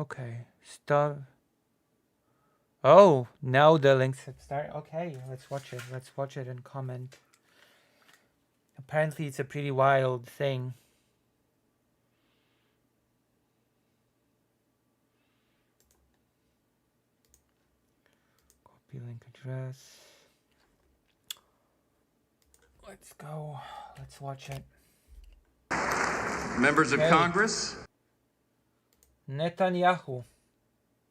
Okay, stop. Oh, now the links have started. Okay, let's watch it. Let's watch it and comment. Apparently, it's a pretty wild thing. Copy link address. Let's go. Let's watch it. Members of Congress. Netanyahu.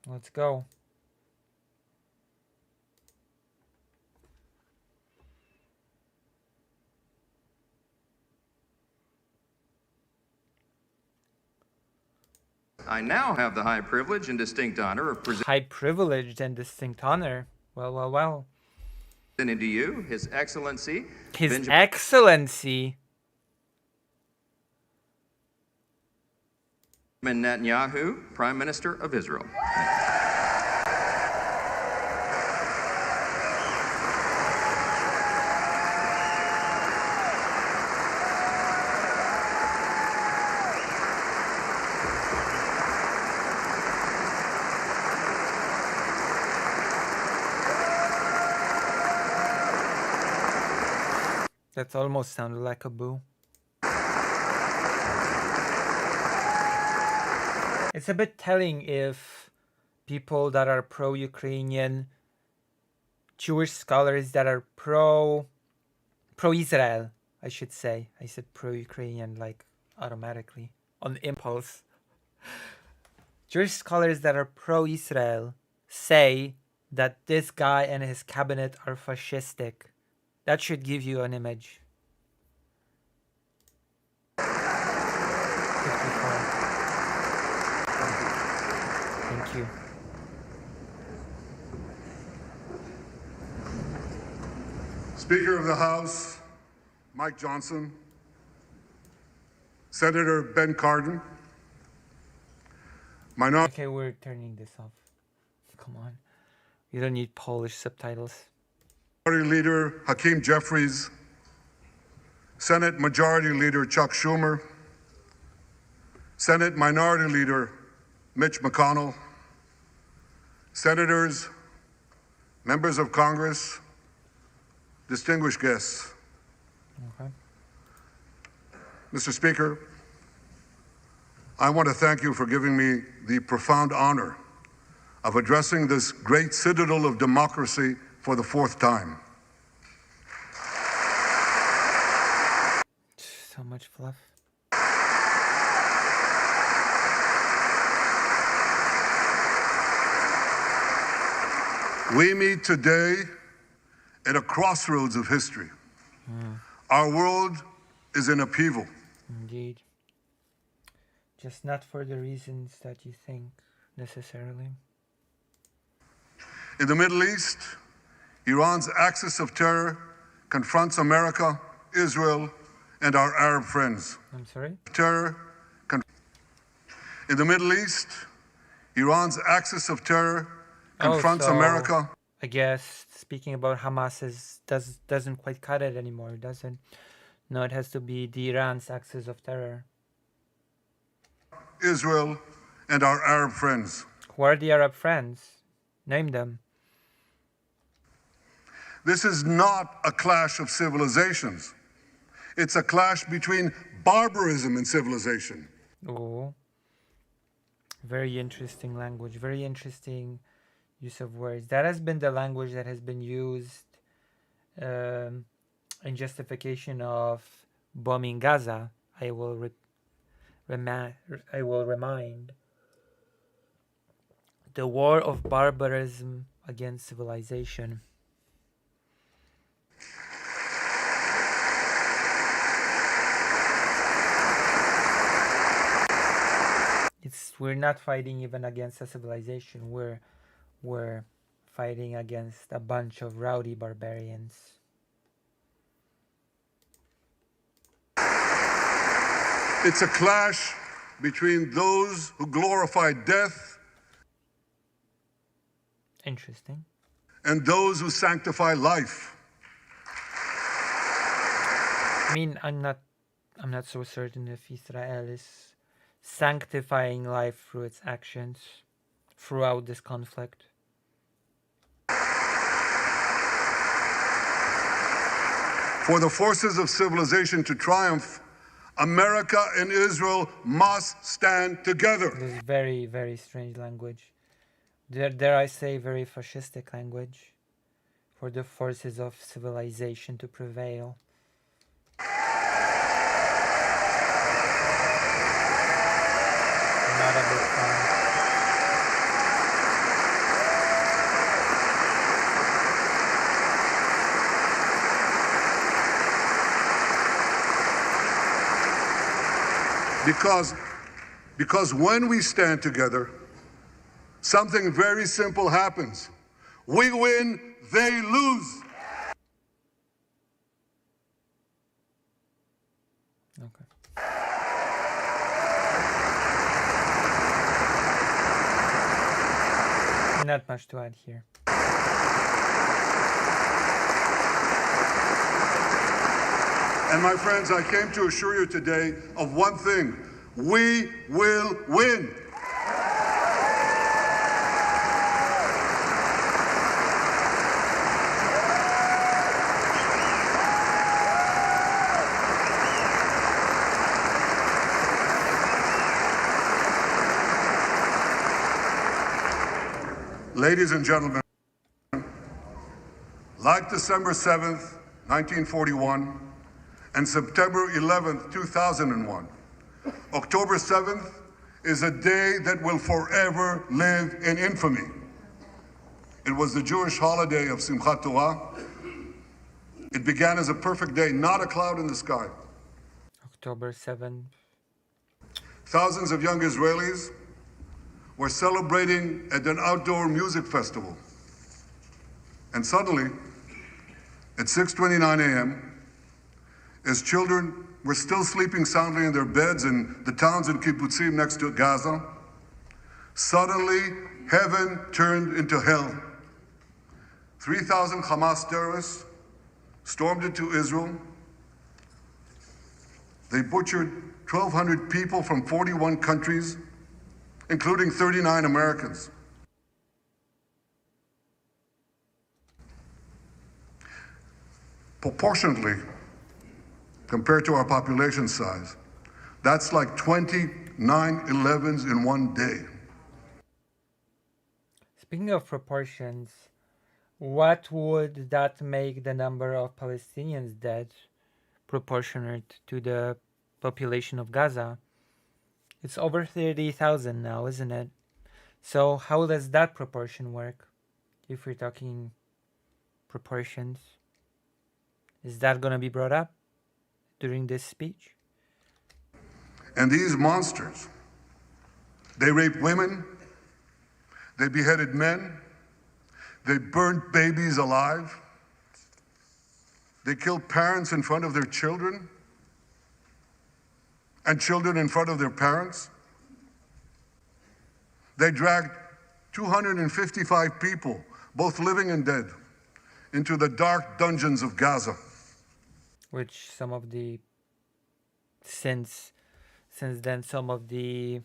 Let's go. I now have the high privilege and distinct honor of presenting High privileged and distinct honor. Well. to you His Excellency. His Excellency. Netanyahu, Prime Minister of Israel. That almost sounded like a boo. It's a bit telling if people that are pro-Ukrainian, Jewish scholars that are pro-Israel, I should say. I said pro-Ukrainian like automatically, on impulse. Jewish scholars that are pro-Israel say that this guy and his cabinet are fascistic. That should give you an image. 54. Thank you. Speaker of the House, Mike Johnson, Senator Ben Cardin, Okay, we're turning this off. Come on. You don't need Polish subtitles. Minority Leader Hakeem Jeffries, Senate Majority Leader Chuck Schumer, Senate Minority Leader Mitch McConnell, Senators, members of Congress, distinguished guests. Okay. Mr. Speaker, I want to thank you for giving me the profound honor of addressing this great citadel of democracy for the fourth time. So much fluff. We meet today at a crossroads of history. Our world is in upheaval. Indeed. Just not for the reasons that you think necessarily. In the Middle East, Iran's axis of terror confronts America, Israel, and our Arab friends. I'm sorry? In the Middle East, Iran's axis of terror confronts America. I guess speaking about Hamas doesn't quite cut it anymore, does it? No, it has to be the Iran's axis of terror. Israel, and our Arab friends. Who are the Arab friends? Name them. This is not a clash of civilizations. It's a clash between barbarism and civilization. Oh, very interesting language, very interesting use of words. That has been the language that has been used in justification of bombing Gaza. I will remind. The war of barbarism against civilization. We're not fighting even against a civilization. We're fighting against a bunch of rowdy barbarians. It's a clash between those who glorify death. Interesting. And those who sanctify life. I mean, I'm not so certain if Israel is sanctifying life through its actions throughout this conflict. For the forces of civilization to triumph, America and Israel must stand together. This is very, very strange language. Dare I say, very fascistic language. For the forces of civilization to prevail. Not a big fan. Because when we stand together, something very simple happens. We win, they lose. Okay. Not much to add here. And my friends, I came to assure you today of one thing. We will win. Ladies and gentlemen, like December 7th, 1941, and September 11th, 2001, October 7th is a day that will forever live in infamy. It was the Jewish holiday of Simchat Torah. It began as a perfect day, not a cloud in the sky. October 7th. Thousands of young Israelis were celebrating at an outdoor music festival. And suddenly, at 6:29 a.m., as children were still sleeping soundly in their beds in the towns and kibbutzim next to Gaza, suddenly heaven turned into hell. 3,000 Hamas terrorists stormed into Israel. They butchered 1,200 people from 41 countries, including 39 Americans. Proportionately, compared to our population size, that's like 20 9/11s in one day. Speaking of proportions, what would that make the number of Palestinians dead proportionate to the population of Gaza? It's over 30,000 now, isn't it? So how does that proportion work? If we're talking proportions, is that going to be brought up during this speech? And these monsters, they raped women, they beheaded men, they burned babies alive, they killed parents in front of their children, and children in front of their parents. They dragged 255 people, both living and dead, into the dark dungeons of Gaza. Which some of the since then some of the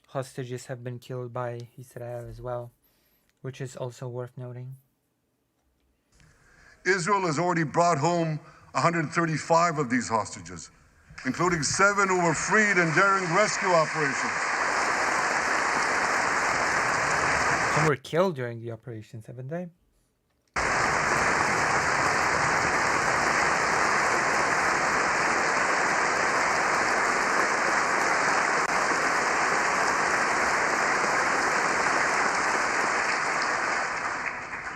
hostages have been killed by Israel as well, which is also worth noting. Israel has already brought home 135 of these hostages, including 7 who were freed in daring rescue operations. Some were killed during the operations, haven't they?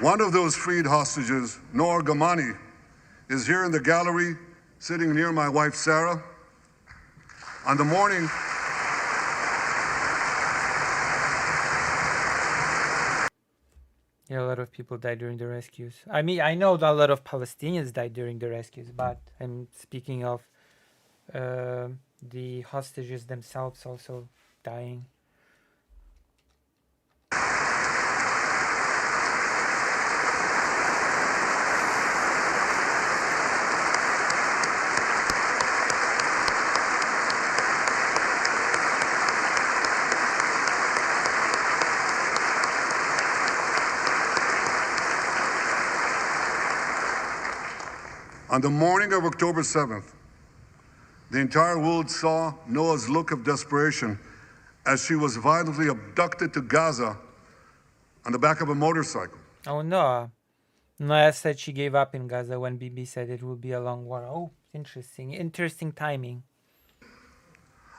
One of those freed hostages, Noor Gamani, is here in the gallery, sitting near my wife, Sarah. On the morning Yeah, a lot of people died during the rescues. I mean, I know that a lot of Palestinians died during the rescues, but I'm speaking of the hostages themselves also dying. On the morning of October 7th, the entire world saw Noah's look of desperation as she was violently abducted to Gaza on the back of a motorcycle. Oh, Noah. Noah said she gave up in Gaza when Bibi said it would be a long war. Oh, interesting. Interesting timing.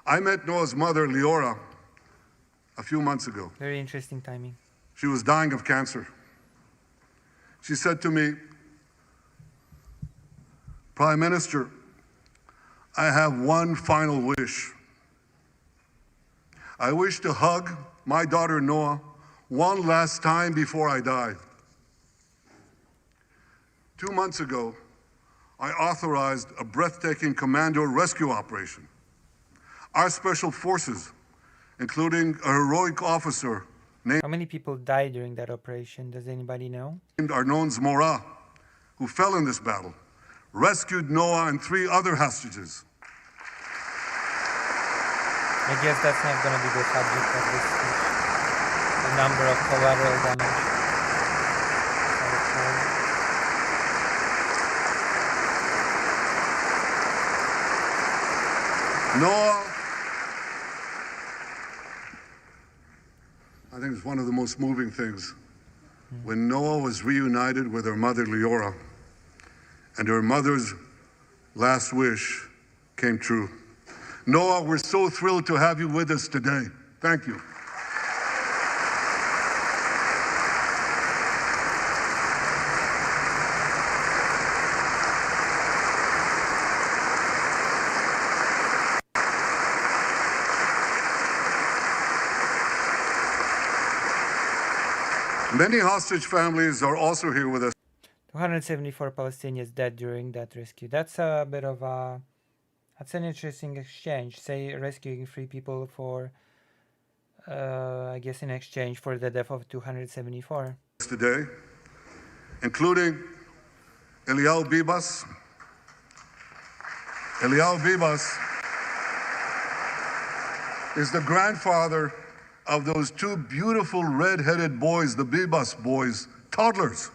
I met Noah's mother, Leora, a few months ago. Very interesting timing. She was dying of cancer. She said to me, Prime Minister, I have one final wish. I wish to hug my daughter Noah one last time before I die. 2 months ago, I authorized a breathtaking commando rescue operation. Our special forces, including a heroic officer named How many people died during that operation? Does anybody know? Arnon Zmora, who fell in this battle, rescued Noah and 3 other hostages. I guess that's not going to be the subject of this speech. The number of collateral damage. Noah, I think it's one of the most moving things. When Noah was reunited with her mother, Leora, and her mother's last wish came true. Noah, we're so thrilled to have you with us today. Thank you. Many hostage families are also here with us. 274 Palestinians dead during that rescue. That's a bit of a... That's an interesting exchange. Say, rescuing 3 people for... I guess in exchange for the death of 274. Today, including Eliyahu Bibas. Eliyahu Bibas is the grandfather of those 2 beautiful red-headed boys, the Bibas boys, toddlers.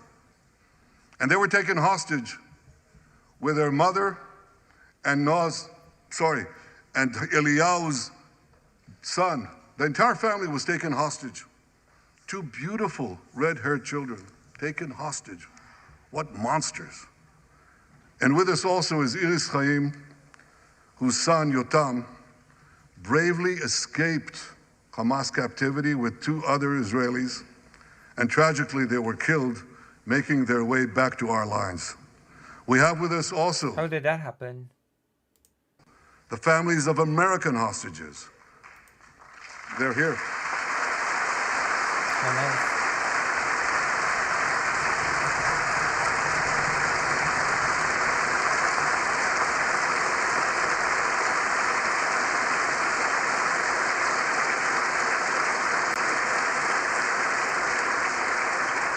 And they were taken hostage with their mother and and Eliyahu's son. The entire family was taken hostage. 2 beautiful red-haired children taken hostage. What monsters. And with us also is Iris Chaim, whose son, Yotam, bravely escaped Hamas captivity with 2 other Israelis, and tragically they were killed making their way back to our lines. We have with us also How did that happen? the families of American hostages. They're here. Oh, nice.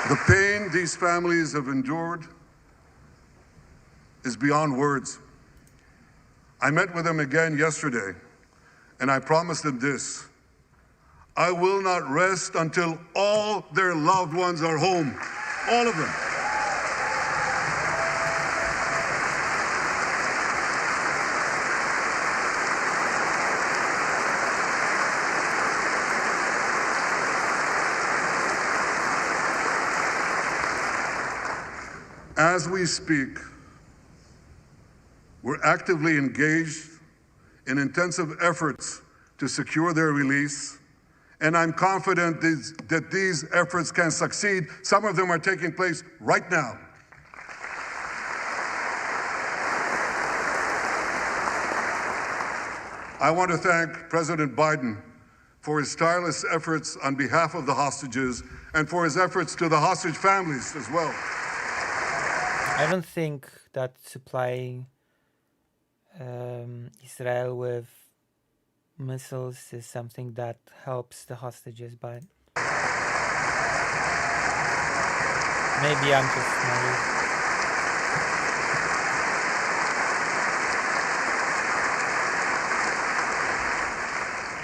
The pain these families have endured is beyond words. I met with them again yesterday, and I promised them this: I will not rest until all their loved ones are home, all of them. As we speak, we're actively engaged in intensive efforts to secure their release, and I'm confident that these efforts can succeed. Some of them are taking place right now. I want to thank President Biden for his tireless efforts on behalf of the hostages and for his efforts to the hostage families as well. I don't think that supplying Israel with missiles is something that helps the hostages, but maybe I'm just naive.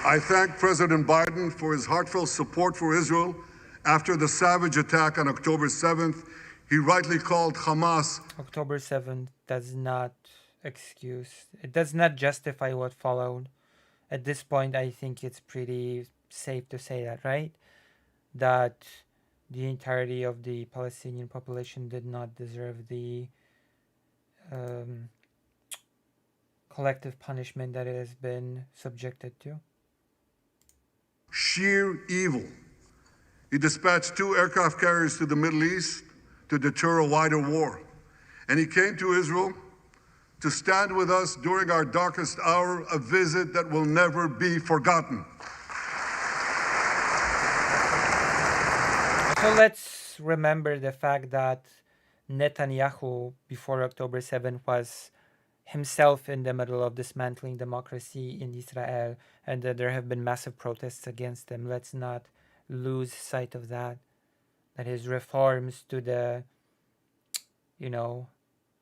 I thank President Biden for his heartfelt support for Israel after the savage attack on October 7th. he rightly called Hamas October 7th does not excuse, it does not justify what followed. At this point, I think it's pretty safe to say that, right? That the entirety of the Palestinian population did not deserve the collective punishment that it has been subjected to. sheer evil. He dispatched 2 aircraft carriers to the Middle East to deter a wider war. And he came to Israel to stand with us during our darkest hour, a visit that will never be forgotten. So let's remember the fact that Netanyahu, before October 7th, was himself in the middle of dismantling democracy in Israel, and that there have been massive protests against him. Let's not lose sight of that. That his reforms to the,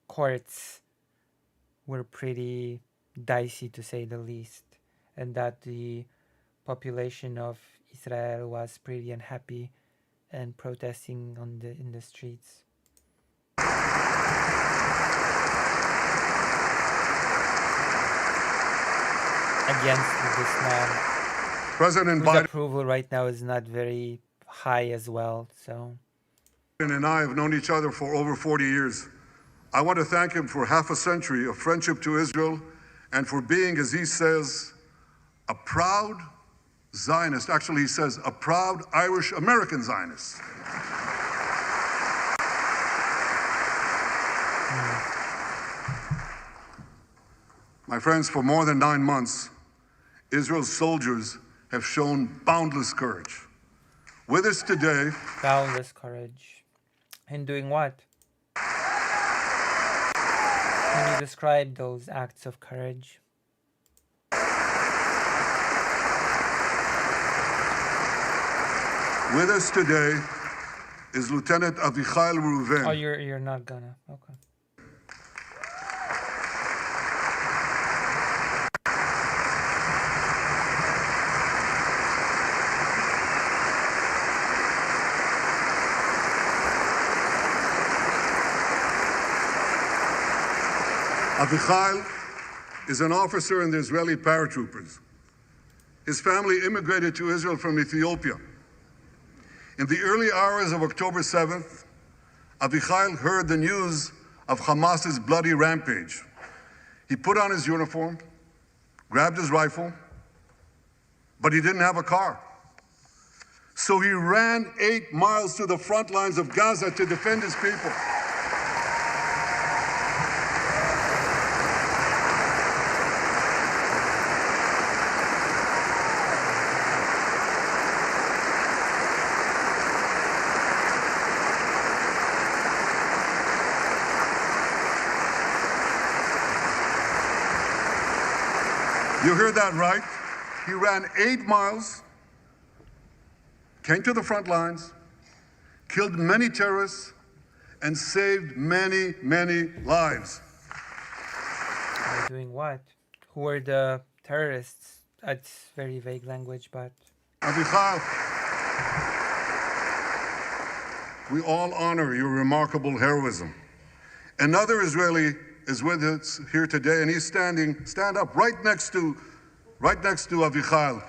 courts were pretty dicey, to say the least, and that the population of Israel was pretty unhappy and protesting in the streets. Against this man. President Whose Biden approval right now is not very high as well. So and I have known each other for over 40 years. I want to thank him for half a century of friendship to Israel and for being, as he says, a proud Zionist. Actually, he says a proud Irish-American Zionist. My friends, for more than 9 months, Israel's soldiers have shown boundless courage. With us today, boundless courage. In doing what? Can you describe those acts of courage? with us today is Lieutenant Avichai Reuven. Oh, you're not gonna. Okay. Avichai is an officer in the Israeli paratroopers. His family immigrated to Israel from Ethiopia. In the early hours of October 7th, Avichai heard the news of Hamas's bloody rampage. He put on his uniform, grabbed his rifle, but he didn't have a car. So he ran 8 miles to the front lines of Gaza to defend his people. You heard that right. He ran 8 miles, came to the front lines, killed many terrorists, and saved many, many lives. By doing what? Who were the terrorists? That's very vague language, but... Avichai, we all honor your remarkable heroism. Another Israeli is with us here today, and he's stand up right next to Avichai.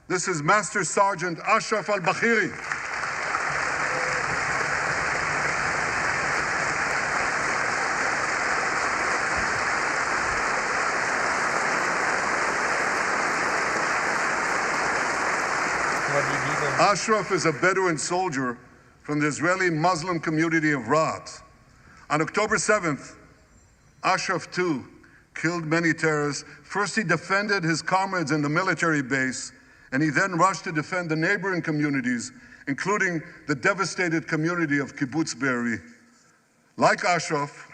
This is Master Sergeant Ashraf al-Bakhiri. What did he do? Ashraf is a Bedouin soldier from the Israeli Muslim community of Raat. On October 7th, Ashraf, too, killed many terrorists. First, he defended his comrades in the military base, and he then rushed to defend the neighboring communities, including the devastated community of Kibbutz Be'eri. Like Ashraf,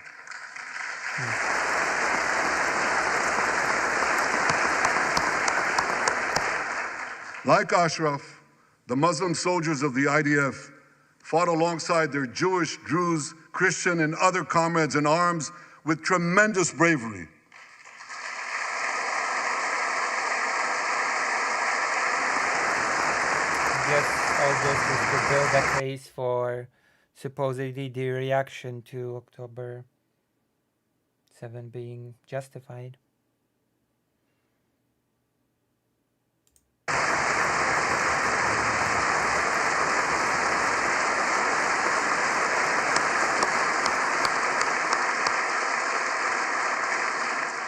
the Muslim soldiers of the IDF fought alongside their Jewish, Druze, Christian, and other comrades in arms with tremendous bravery. I guess all this is to build a case for supposedly the reaction to October 7 being justified.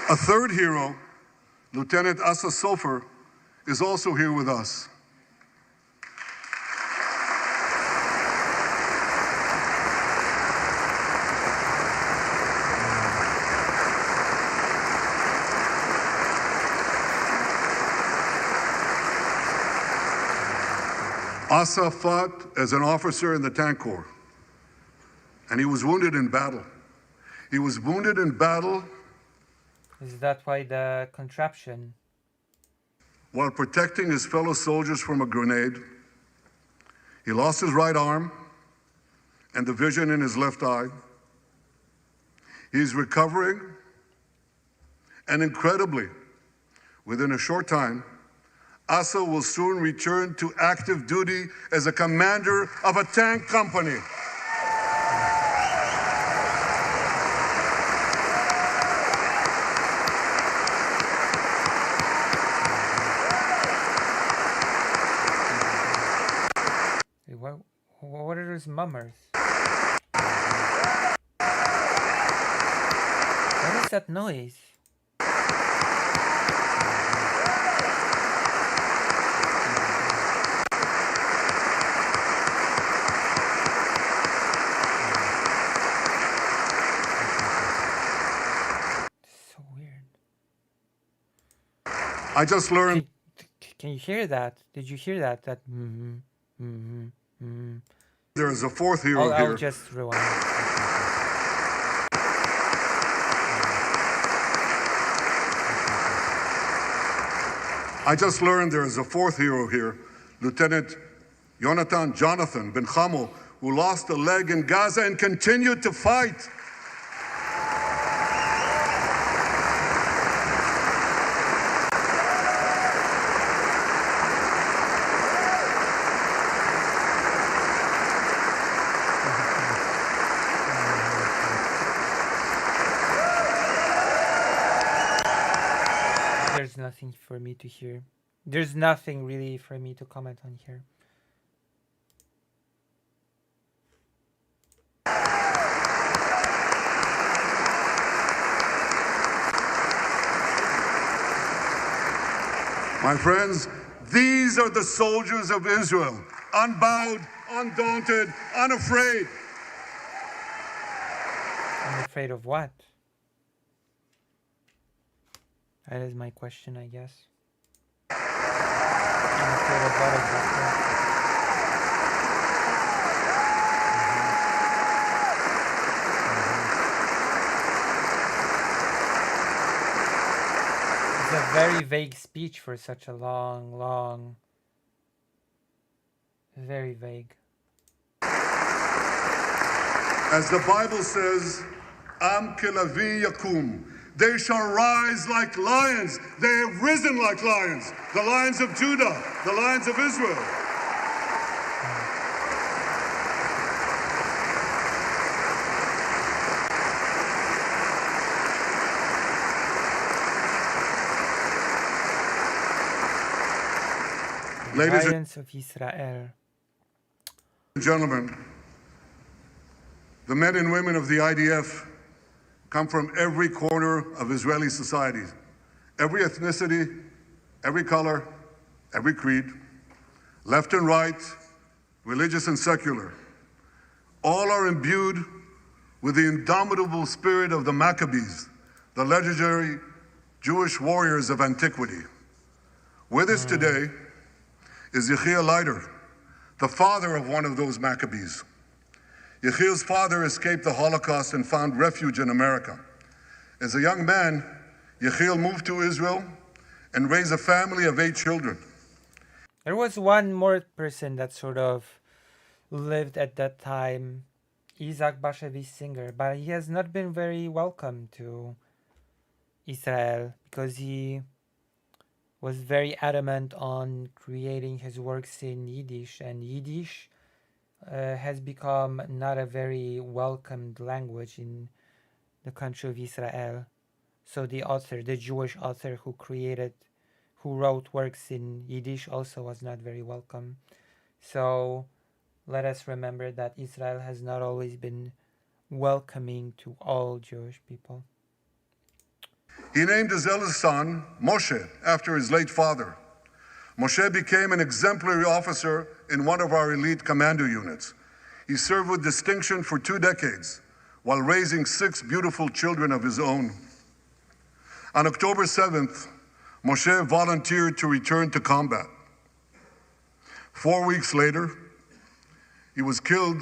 A third hero, Lieutenant Asa Sofer, is also here with us. Asa fought as an officer in the Tank Corps, and he was wounded in battle. He was wounded in battle Is that why the contraption? while protecting his fellow soldiers from a grenade. He lost his right arm and the vision in his left eye. He's recovering, and incredibly, within a short time, Asa will soon return to active duty as a commander of a tank company. What are those mummers? What is that noise? So weird. I just learned. Can you hear that? Did you hear that? That There is a fourth hero I'll here. just rewind. I just learned there is a fourth hero here, Lieutenant Jonathan Ben Chamo, who lost a leg in Gaza and continued to fight. There's nothing for me to hear. There's nothing really for me to comment on here. My friends, these are the soldiers of Israel, unbowed, undaunted, unafraid. I'm afraid of what? That is my question, I guess. I'm afraid of what exactly? It's a very vague speech for such a long... Very vague. As the Bible says, Am kelavi yakum. They shall rise like lions. They have risen like lions. The lions of Judah, the lions of Israel. Ladies Lions of Israel. and gentlemen, the men and women of the IDF come from every corner of Israeli society, every ethnicity, every color, every creed, left and right, religious and secular. All are imbued with the indomitable spirit of the Maccabees, the legendary Jewish warriors of antiquity. With us today is Yechiel Leiter, the father of one of those Maccabees. Yechiel's father escaped the Holocaust and found refuge in America. As a young man, Yechiel moved to Israel and raised a family of 8 children. There was one more person that sort of lived at that time, Isaac Bashevis Singer, but he has not been very welcome to Israel because he was very adamant on creating his works in Yiddish, and Yiddish has become not a very welcomed language in the country of Israel. So the author, the Jewish author who wrote works in Yiddish also was not very welcome. So let us remember that Israel has not always been welcoming to all Jewish people. He named his eldest son, Moshe, after his late father. Moshe became an exemplary officer in one of our elite commando units. He served with distinction for 2 decades while raising 6 beautiful children of his own. On October 7th, Moshe volunteered to return to combat. 4 weeks later, he was killed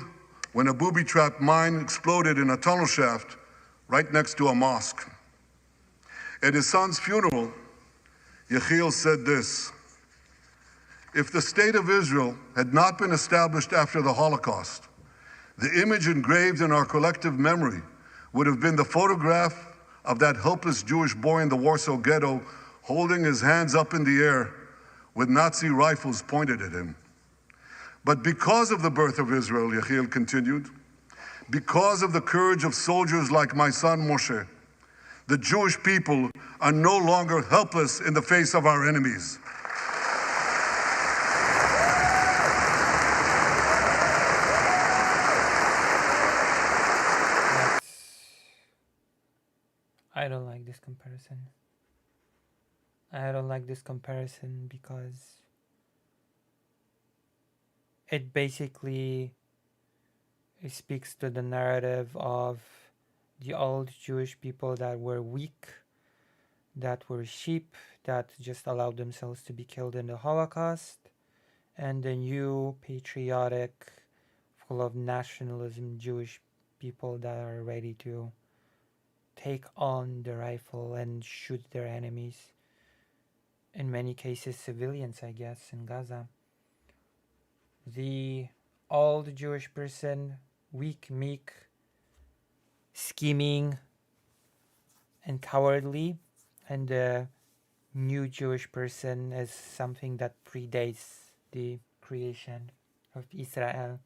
when a booby-trapped mine exploded in a tunnel shaft right next to a mosque. At his son's funeral, Yechiel said this: "If the state of Israel had not been established after the Holocaust, the image engraved in our collective memory would have been the photograph of that helpless Jewish boy in the Warsaw Ghetto holding his hands up in the air with Nazi rifles pointed at him. But because of the birth of Israel," Yechiel continued, "because of the courage of soldiers like my son Moshe, the Jewish people are no longer helpless in the face of our enemies." I don't like this comparison. I don't like this comparison because it basically speaks to the narrative of the old Jewish people that were weak, that were sheep, that just allowed themselves to be killed in the Holocaust, and the new patriotic, full of nationalism Jewish people that are ready to take on the rifle and shoot their enemies. In many cases, civilians, I guess, in Gaza. The old Jewish person, weak, meek, scheming, and cowardly, and the new Jewish person is something that predates the creation of Israel.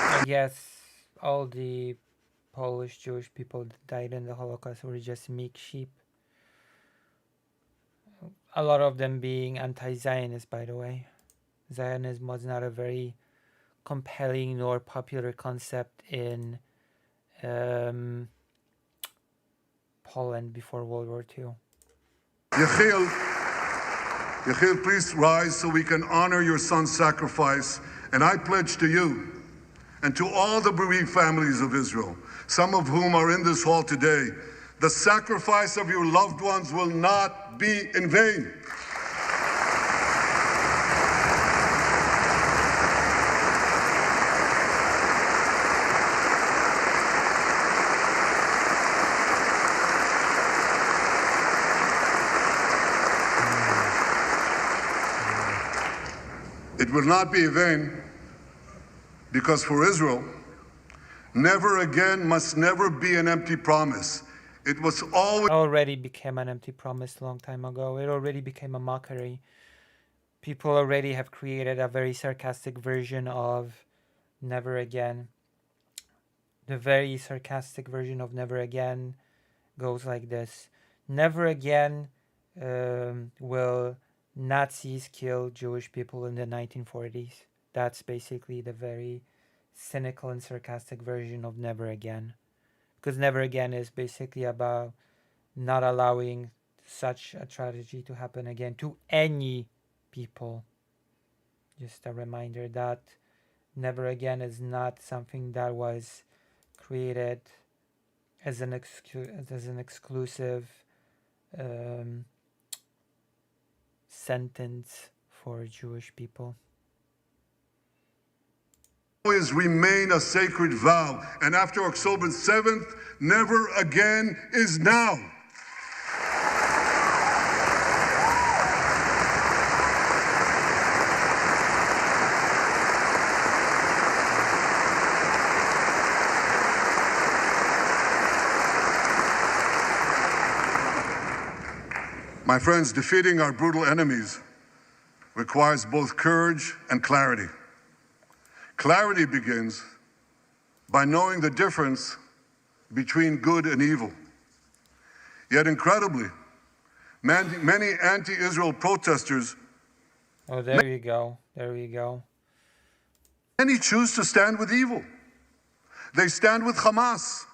I guess all the Polish Jewish people that died in the Holocaust were just meek sheep. A lot of them being anti-Zionist, by the way. Zionism was not a very compelling nor popular concept in Poland before World War II. Yechiel, please rise so we can honor your son's sacrifice. And I pledge to you and to all the bereaved families of Israel, some of whom are in this hall today, the sacrifice of your loved ones will not be in vain. It will not be in vain because for Israel, never again must never be an empty promise. It was always Already became an empty promise a long time ago. It already became a mockery. People already have created a very sarcastic version of Never Again. The very sarcastic version of Never Again goes like this. Never again will Nazis kill Jewish people in the 1940s. That's basically the very cynical and sarcastic version of Never Again. Because Never Again is basically about not allowing such a tragedy to happen again to any people. Just a reminder that Never Again is not something that was created as an exclusive sentence for Jewish people. always remain a sacred vow. And after October 7th, never again is now. My friends, defeating our brutal enemies requires both courage and clarity. Clarity begins by knowing the difference between good and evil. Yet incredibly, many anti-Israel protesters, Oh, there you go. There you go. many choose to stand with evil. They stand with Hamas.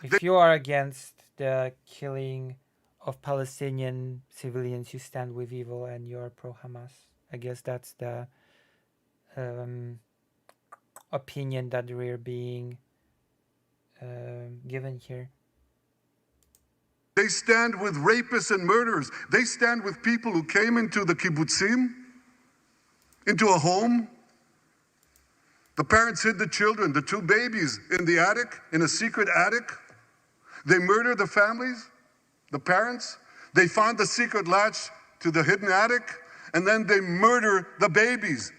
If you are against the killing of Palestinian civilians, you stand with evil and you're pro-Hamas. I guess that's the opinion that we're being given here. They stand with rapists and murderers. They stand with people who came into the kibbutzim, into a home. The parents hid the children, the two babies, in the attic, in a secret attic. They murdered the families, the parents. They found the secret latch to the hidden attic, and then they murder the babies.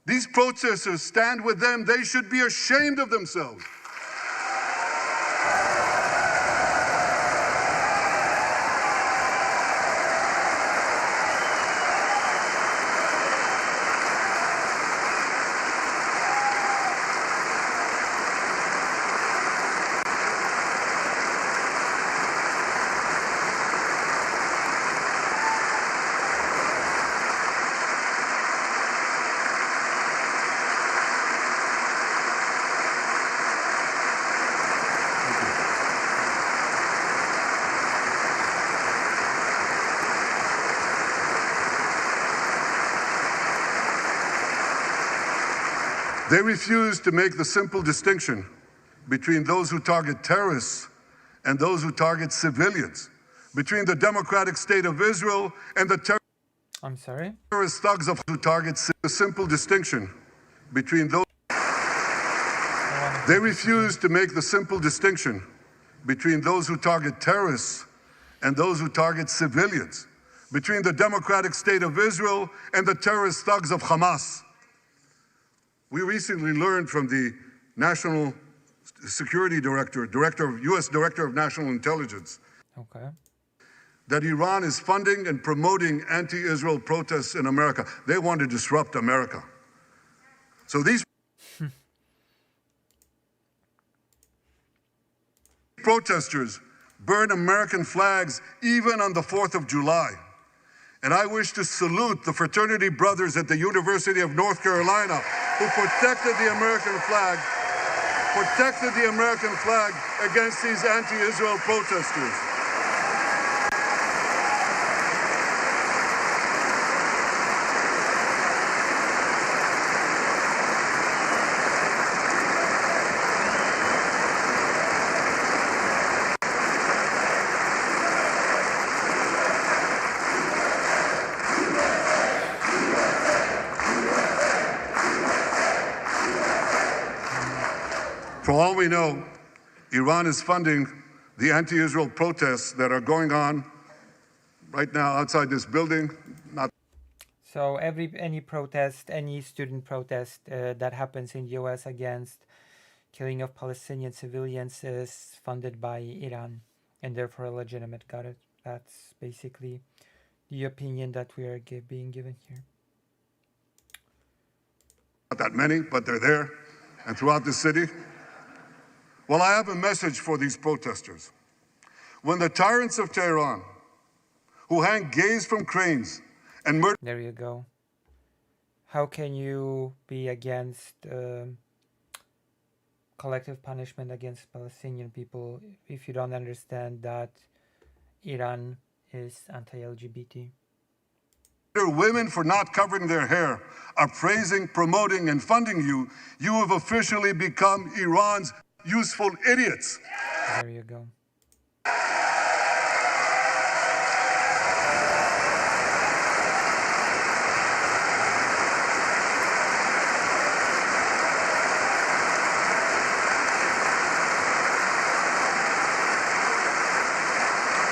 These protesters stand with them. They should be ashamed of themselves. They refuse to make the simple distinction between those who target terrorists and those who target civilians, between the democratic state of Israel and the terrorist thugs of who target the simple distinction between those. They refuse to make the simple distinction between those who target terrorists and those who target civilians, between the democratic state of Israel and the terrorist thugs of Hamas. We recently learned from the National Security Director, U.S. Director of National Intelligence, that Iran is funding and promoting anti-Israel protests in America. They want to disrupt America. So these protesters burn American flags even on the 4th of July. And I wish to salute the fraternity brothers at the University of North Carolina who protected the American flag against these anti-Israel protesters. For all we know, Iran is funding the anti-Israel protests that are going on right now outside this building. So any protest, any student protest that happens in the US against killing of Palestinian civilians is funded by Iran and therefore legitimate. Got it? That's basically the opinion that we are being given here. Not that many, but they're there and throughout the city. Well, I have a message for these protesters. When the tyrants of Tehran, who hang gays from cranes and murder... There you go. How can you be against collective punishment against Palestinian people if you don't understand that Iran is anti-LGBT? Women for not covering their hair are praising, promoting, and funding you. You have officially become Iran's useful idiots. There you go.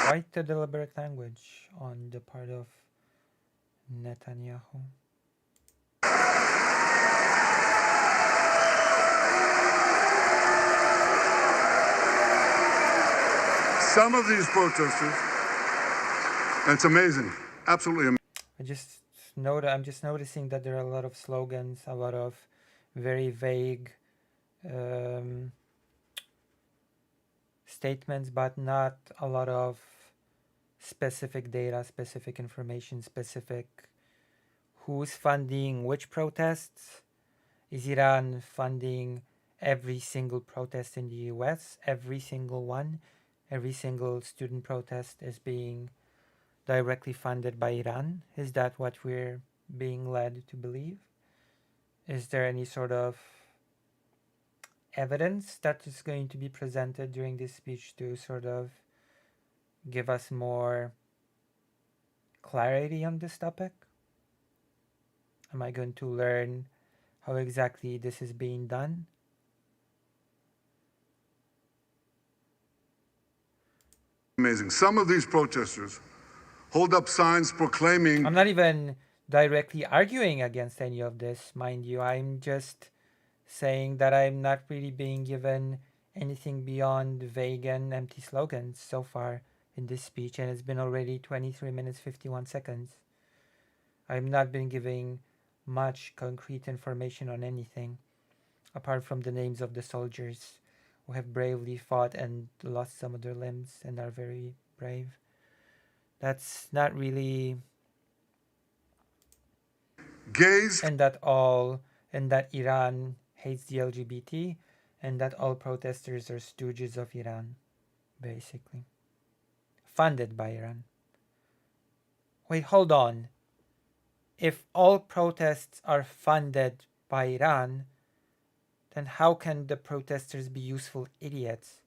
Quite the deliberate language on the part of Netanyahu. Some of these protesters And it's amazing, absolutely amazing. I'm just noticing that there are a lot of slogans, a lot of very vague statements, but not a lot of specific data, specific information, specific who's funding which protests. Is Iran funding every single protest in the US? Every single one? Every single student protest is being directly funded by Iran? Is that what we're being led to believe? Is there any sort of evidence that is going to be presented during this speech to sort of give us more clarity on this topic? Am I going to learn how exactly this is being done? Amazing. Some of these protesters hold up signs proclaiming. I'm not even directly arguing against any of this, mind you. I'm just saying that I'm not really being given anything beyond vague and empty slogans so far in this speech, and it's been already 23 minutes 51 seconds. I've not been giving much concrete information on anything apart from the names of the soldiers who have bravely fought and lost some of their limbs and are very brave. That's not really. Gays. And that Iran hates the LGBT, and that all protesters are stooges of Iran, basically. Funded by Iran. Wait, hold on. If all protests are funded by Iran, then how can the protesters be useful idiots?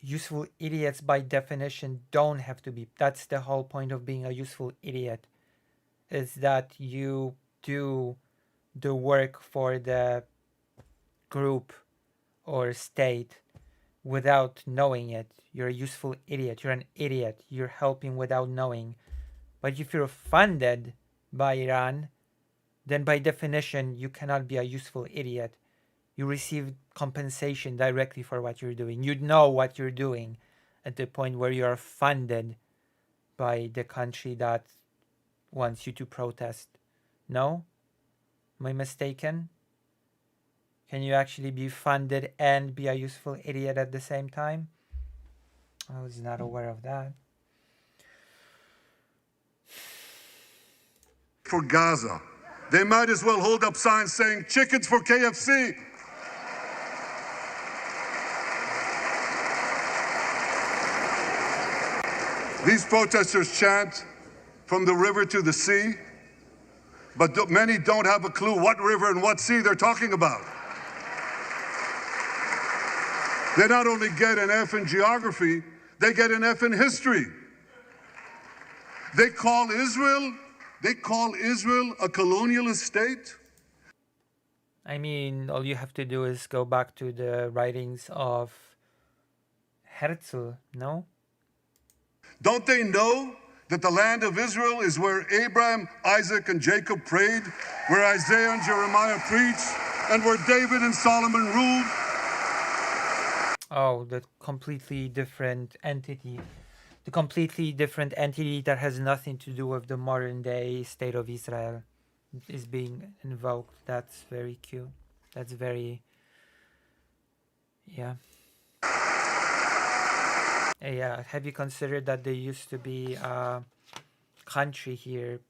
Useful idiots by definition don't have to be. That's the whole point of being a useful idiot, is that you do the work for the group or state without knowing it. You're a useful idiot. You're an idiot. You're helping without knowing. But if you're funded by Iran, then by definition, you cannot be a useful idiot. You receive compensation directly for what you're doing. You know what you're doing at the point where you are funded by the country that wants you to protest. No? Am I mistaken? Can you actually be funded and be a useful idiot at the same time? I was not aware of that. For Gaza. They might as well hold up signs saying chickens for KFC. These protesters chant from the river to the sea, but many don't have a clue what river and what sea they're talking about. They not only get an F in geography, they get an F in history. They call Israel a colonialist state. I mean, all you have to do is go back to the writings of Herzl, no? Don't they know that the land of Israel is where Abraham, Isaac, and Jacob prayed, where Isaiah and Jeremiah preached, and where David and Solomon ruled? Oh, the completely different entity. The completely different entity that has nothing to do with the modern day state of Israel is being invoked. That's very cute. That's very... Yeah. Yeah, have you considered that there used to be a country here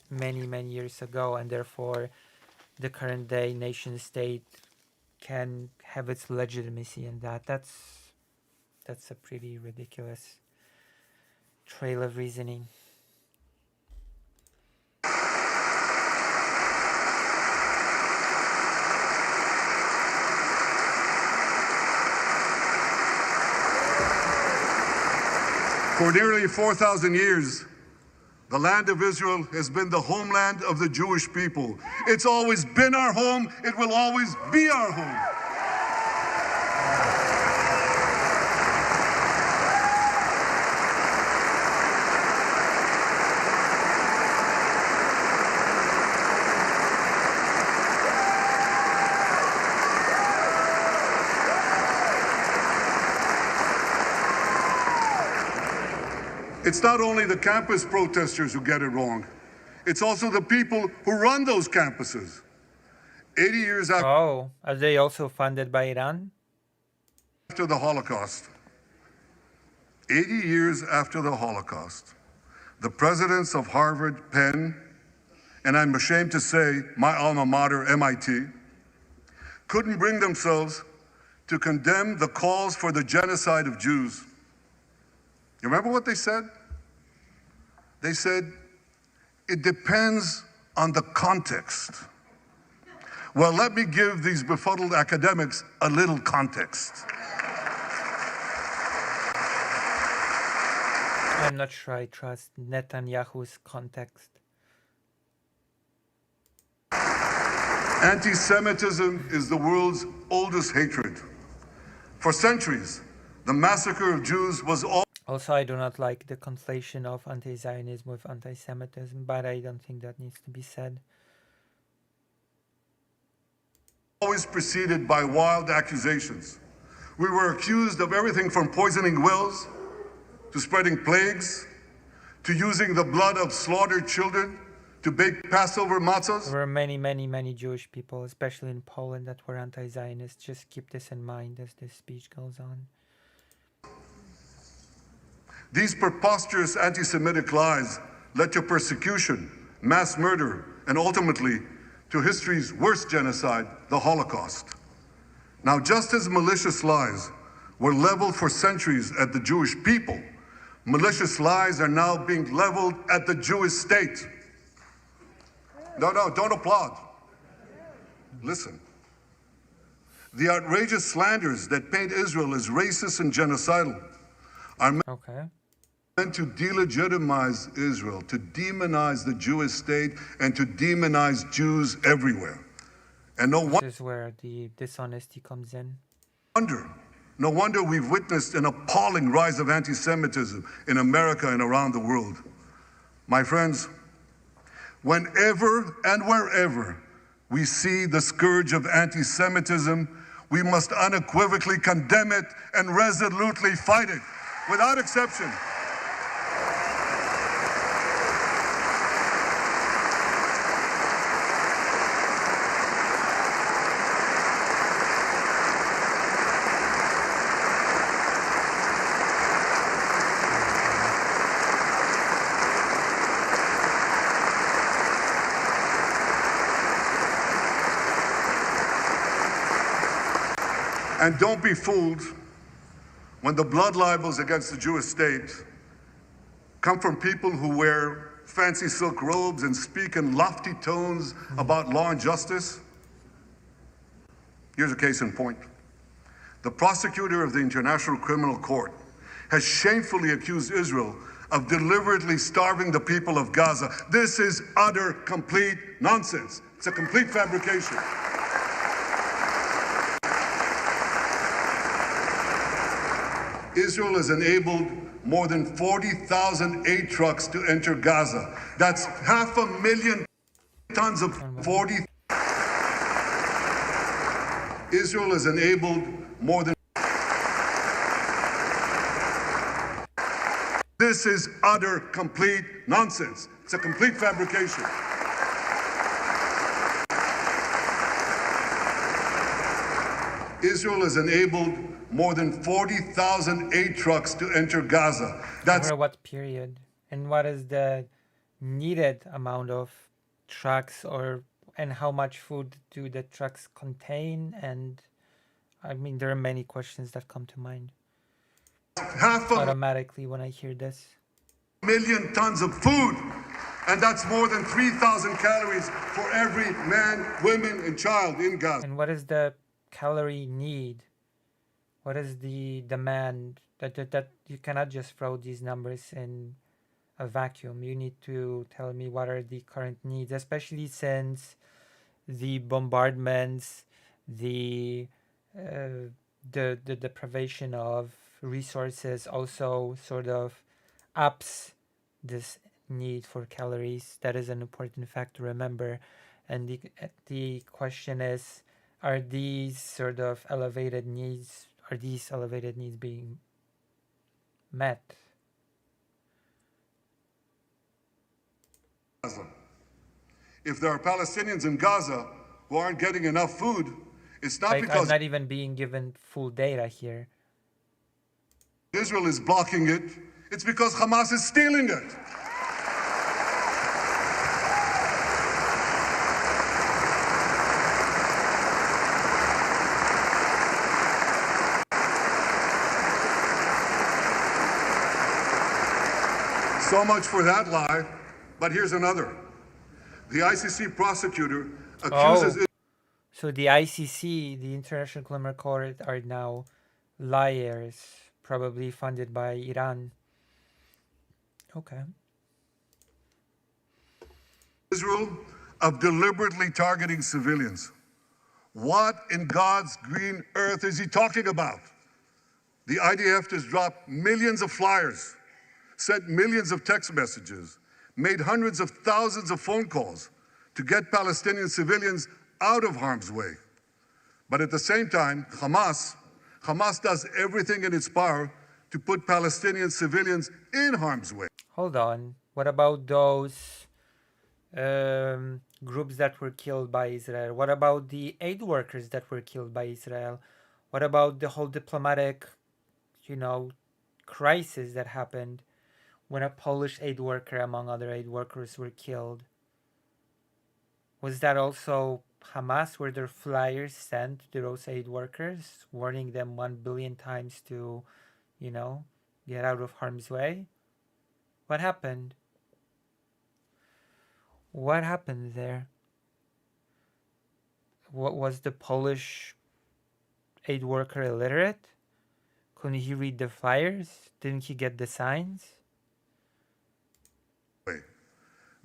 many, many years ago, and therefore the current day nation state can have its legitimacy in that? That's a pretty ridiculous trail of reasoning. For nearly 4,000 years, the land of Israel has been the homeland of the Jewish people. It's always been our home. It will always be our home. It's not only the campus protesters who get it wrong, it's also the people who run those campuses. 80 years Oh, are they also funded by Iran? after the Holocaust, 80 years after the Holocaust, the presidents of Harvard, Penn, and I'm ashamed to say my alma mater, MIT, couldn't bring themselves to condemn the calls for the genocide of Jews. You remember what they said? They said, it depends on the context. Well, let me give these befuddled academics a little context. I'm not sure I trust Netanyahu's context. Anti-Semitism is the world's oldest hatred. For centuries, the massacre of Jews was Also, I do not like the conflation of anti-Zionism with anti-Semitism, but I don't think that needs to be said. always preceded by wild accusations. We were accused of everything from poisoning wells, to spreading plagues, to using the blood of slaughtered children to bake Passover matzahs. There were many Jewish people, especially in Poland, that were anti-Zionist. Just keep this in mind as this speech goes on. These preposterous anti-Semitic lies led to persecution, mass murder, and ultimately to history's worst genocide, the Holocaust. Now, just as malicious lies were leveled for centuries at the Jewish people, malicious lies are now being leveled at the Jewish state. No, don't applaud. Listen. The outrageous slanders that paint Israel as racist and genocidal are meant to delegitimize Israel, to demonize the Jewish state, and to demonize Jews everywhere. And this is where the dishonesty comes in. No wonder we've witnessed an appalling rise of anti-Semitism in America and around the world. My friends, whenever and wherever we see the scourge of anti-Semitism, we must unequivocally condemn it and resolutely fight it, without exception. And don't be fooled when the blood libels against the Jewish state come from people who wear fancy silk robes and speak in lofty tones about law and justice. Here's a case in point. The prosecutor of the International Criminal Court has shamefully accused Israel of deliberately starving the people of Gaza. This is utter, complete nonsense. It's a complete fabrication. Israel has enabled more than 40,000 aid trucks to enter Gaza. That's 500,000 tons of 40. Israel has enabled more than. This is utter, complete nonsense. It's a complete fabrication. Israel has enabled more than 40,000 aid trucks to enter Gaza. That's over what period? And what is the needed amount of trucks, and how much food do the trucks contain? And I mean, there are many questions that come to mind automatically when I hear this. 500,000 tons of food, and that's more than 3,000 calories for every man, woman, and child in Gaza. And what is the calorie need? What is the demand? That you cannot just throw these numbers in a vacuum. You need to tell me what are the current needs, especially since the bombardments, the deprivation of resources also sort of ups this need for calories. That is an important fact to remember. And the question is, are these elevated needs being met? If there are Palestinians in Gaza who aren't getting enough food, it's not Like, I'm because not even being given full data here. Israel is blocking it, it's because Hamas is stealing it. So much for that lie, but here's another. The ICC prosecutor accuses So the ICC, the International Criminal Court, are now liars, probably funded by Iran. Okay. Israel of deliberately targeting civilians. What in God's green earth is he talking about? The IDF has dropped millions of flyers, sent millions of text messages, made hundreds of thousands of phone calls to get Palestinian civilians out of harm's way. But at the same time, Hamas does everything in its power to put Palestinian civilians in harm's way. Hold on. What about those groups that were killed by Israel? What about the aid workers that were killed by Israel? What about the whole diplomatic, crisis that happened when a Polish aid worker, among other aid workers, were killed? Was that also Hamas? Were there flyers sent to those aid workers warning them 1 billion times to, get out of harm's way? What happened? What happened there? What was the Polish aid worker illiterate? Couldn't he read the flyers? Didn't he get the signs?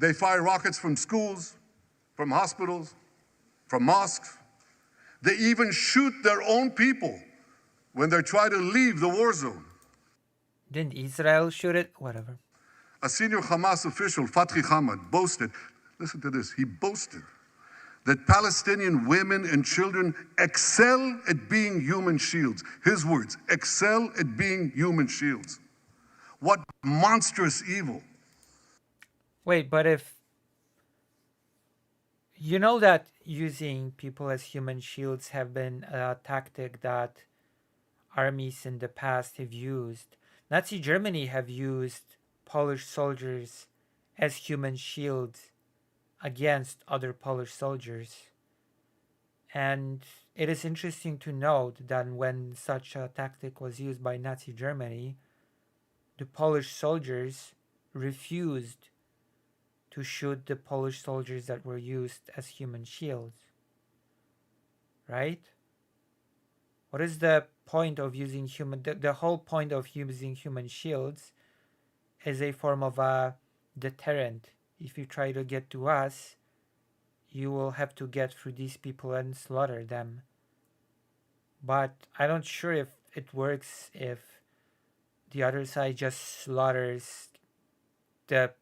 They fire rockets from schools, from hospitals, from mosques. They even shoot their own people when they try to leave the war zone. Didn't Israel shoot it? Whatever. A senior Hamas official, Fatri Hamad, boasted, listen to this, he boasted that Palestinian women and children excel at being human shields. His words, excel at being human shields. What monstrous evil. Wait, but if you know that using people as human shields have been a tactic that armies in the past have used. Nazi Germany have used Polish soldiers as human shields against other Polish soldiers. And it is interesting to note that when such a tactic was used by Nazi Germany, the Polish soldiers refused to shoot the Polish soldiers that were used as human shields. Right? What is the point of using the whole point of using human shields is a form of a deterrent. If you try to get to us, you will have to get through these people and slaughter them. But I'm not sure if it works if the other side just slaughters the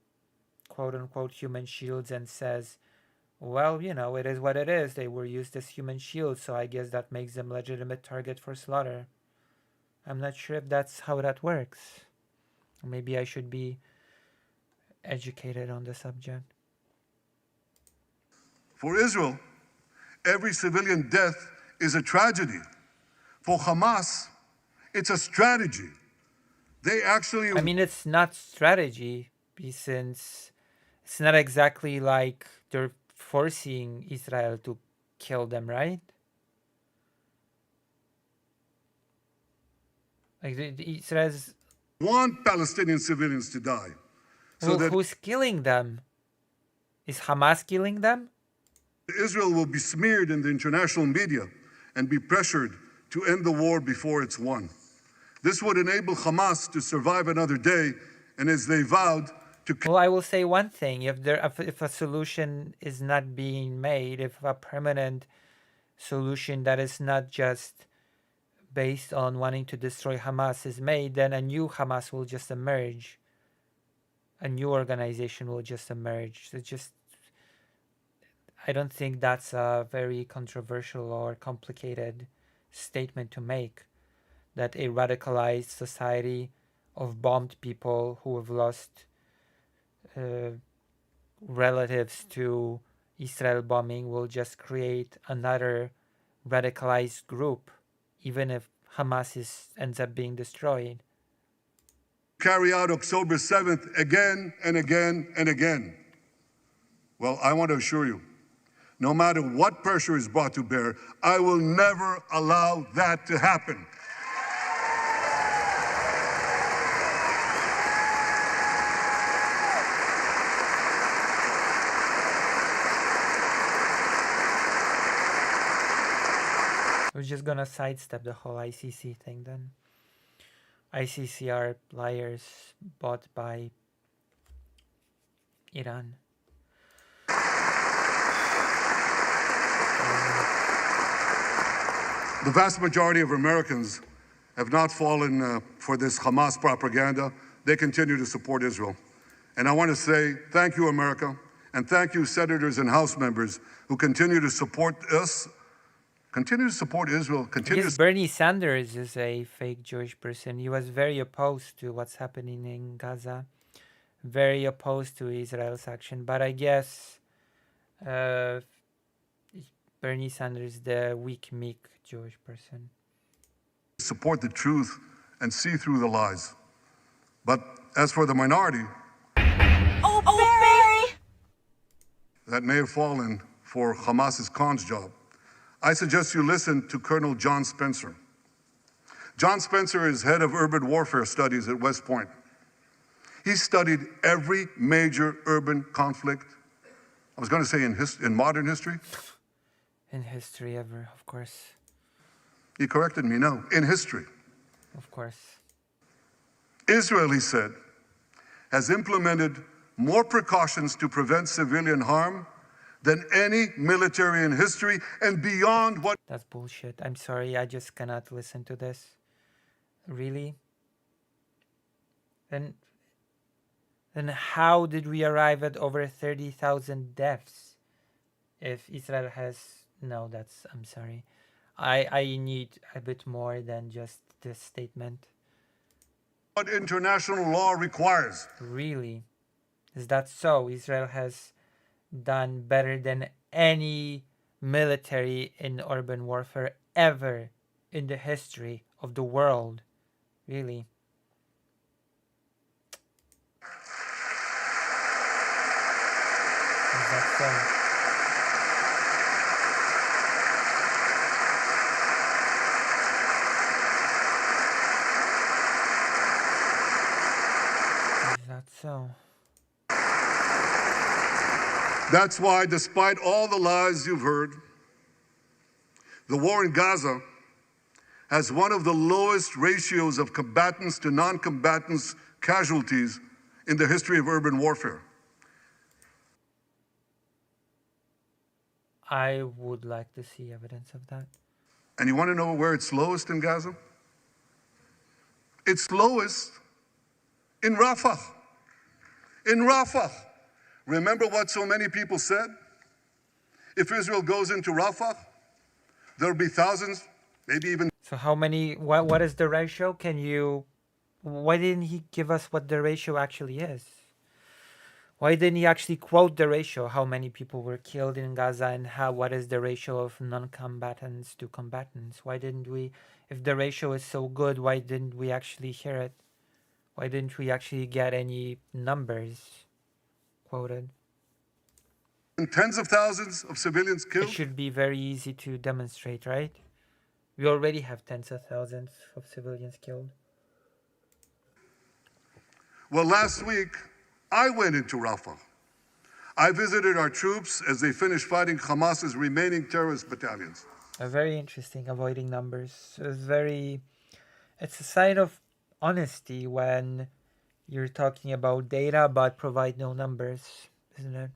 quote-unquote human shields and says, well, it is what it is. They were used as human shields, so I guess that makes them legitimate target for slaughter. I'm not sure if that's how that works. Maybe I should be educated on the subject. For Israel, every civilian death is a tragedy. For Hamas, it's a strategy. They actually... I mean, it's not strategy, since it's not exactly like they're forcing Israel to kill them, right? Like Israel's... want Palestinian civilians to die. So who's killing them? Is Hamas killing them? Israel will be smeared in the international media and be pressured to end the war before it's won. This would enable Hamas to survive another day, and as they vowed to... Well, I will say one thing. If a solution is not being made, if a permanent solution that is not just based on wanting to destroy Hamas is made, then a new Hamas will just emerge. A new organization will just emerge. I don't think that's a very controversial or complicated statement to make, that a radicalized society of bombed people who have lost relatives to Israel bombing will just create another radicalized group, even if Hamas ends up being destroyed. Carry out October 7th again and again and again. Well, I want to assure you, no matter what pressure is brought to bear, I will never allow that to happen. We're just gonna sidestep the whole ICC thing then. ICC are liars bought by Iran. The vast majority of Americans have not fallen for this Hamas propaganda. They continue to support Israel. And I want to say thank you, America, and thank you, senators and House members who continue to support us, continue to support Israel, I guess Bernie Sanders is a fake Jewish person. He was very opposed to what's happening in Gaza, very opposed to Israel's action. But I guess Bernie Sanders is the weak, meek Jewish person. Support the truth and see through the lies. But as for the minority that may have fallen for Hamas's cons job, I suggest you listen to Colonel John Spencer. John Spencer is head of urban warfare studies at West Point. He studied every major urban conflict, I was going to say in modern history. In history ever, of course. He corrected me, no, in history. Of course. Israel, he said, has implemented more precautions to prevent civilian harm than any military in history and beyond what... That's bullshit. I'm sorry, I just cannot listen to this. Really? Then how did we arrive at over 30,000 deaths? If Israel has... No, that's... I'm sorry. I need a bit more than just this statement. What international law requires. Really? Is that so? Israel has done better than any military in urban warfare ever in the history of the world. Really? Is that so? So that's why, despite all the lies you've heard, the war in Gaza has one of the lowest ratios of combatants to non-combatants casualties in the history of urban warfare. I would like to see evidence of that. And you want to know where it's lowest in Gaza? It's lowest in Rafah. In Rafah. Remember what so many people said? If Israel goes into Rafah, there'll be thousands, maybe even... So how many, what is the ratio? Why didn't he give us what the ratio actually is? Why didn't he actually quote the ratio? How many people were killed in Gaza and what is the ratio of non-combatants to combatants? Why didn't we, if the ratio is so good, why didn't we actually hear it? Why didn't we actually get any numbers quoted? Tens of thousands of civilians killed. It should be very easy to demonstrate, right? We already have tens of thousands of civilians killed. Well, last week, I went into Rafah. I visited our troops as they finished fighting Hamas's remaining terrorist battalions. Very interesting, avoiding numbers. It's a sign of honesty when you're talking about data but provide no numbers, isn't it?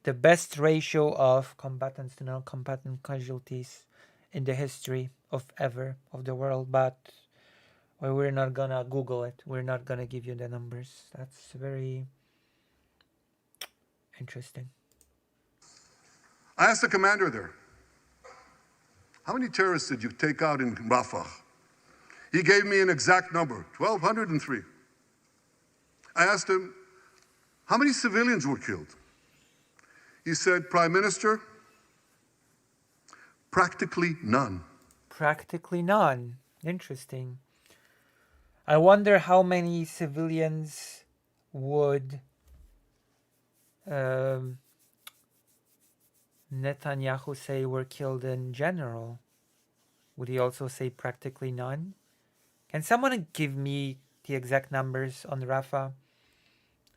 The best ratio of combatants to non-combatant casualties in the history of the world, but we're not gonna Google it. We're not gonna give you the numbers. That's very interesting. I asked the commander there, how many terrorists did you take out in Rafah? He gave me an exact number, 1,203. I asked him, how many civilians were killed? He said, Prime Minister, practically none. Practically none. Interesting. I wonder how many civilians would um, Netanyahu say were killed in general. Would he also say practically none? Can someone give me the exact numbers on Rafah?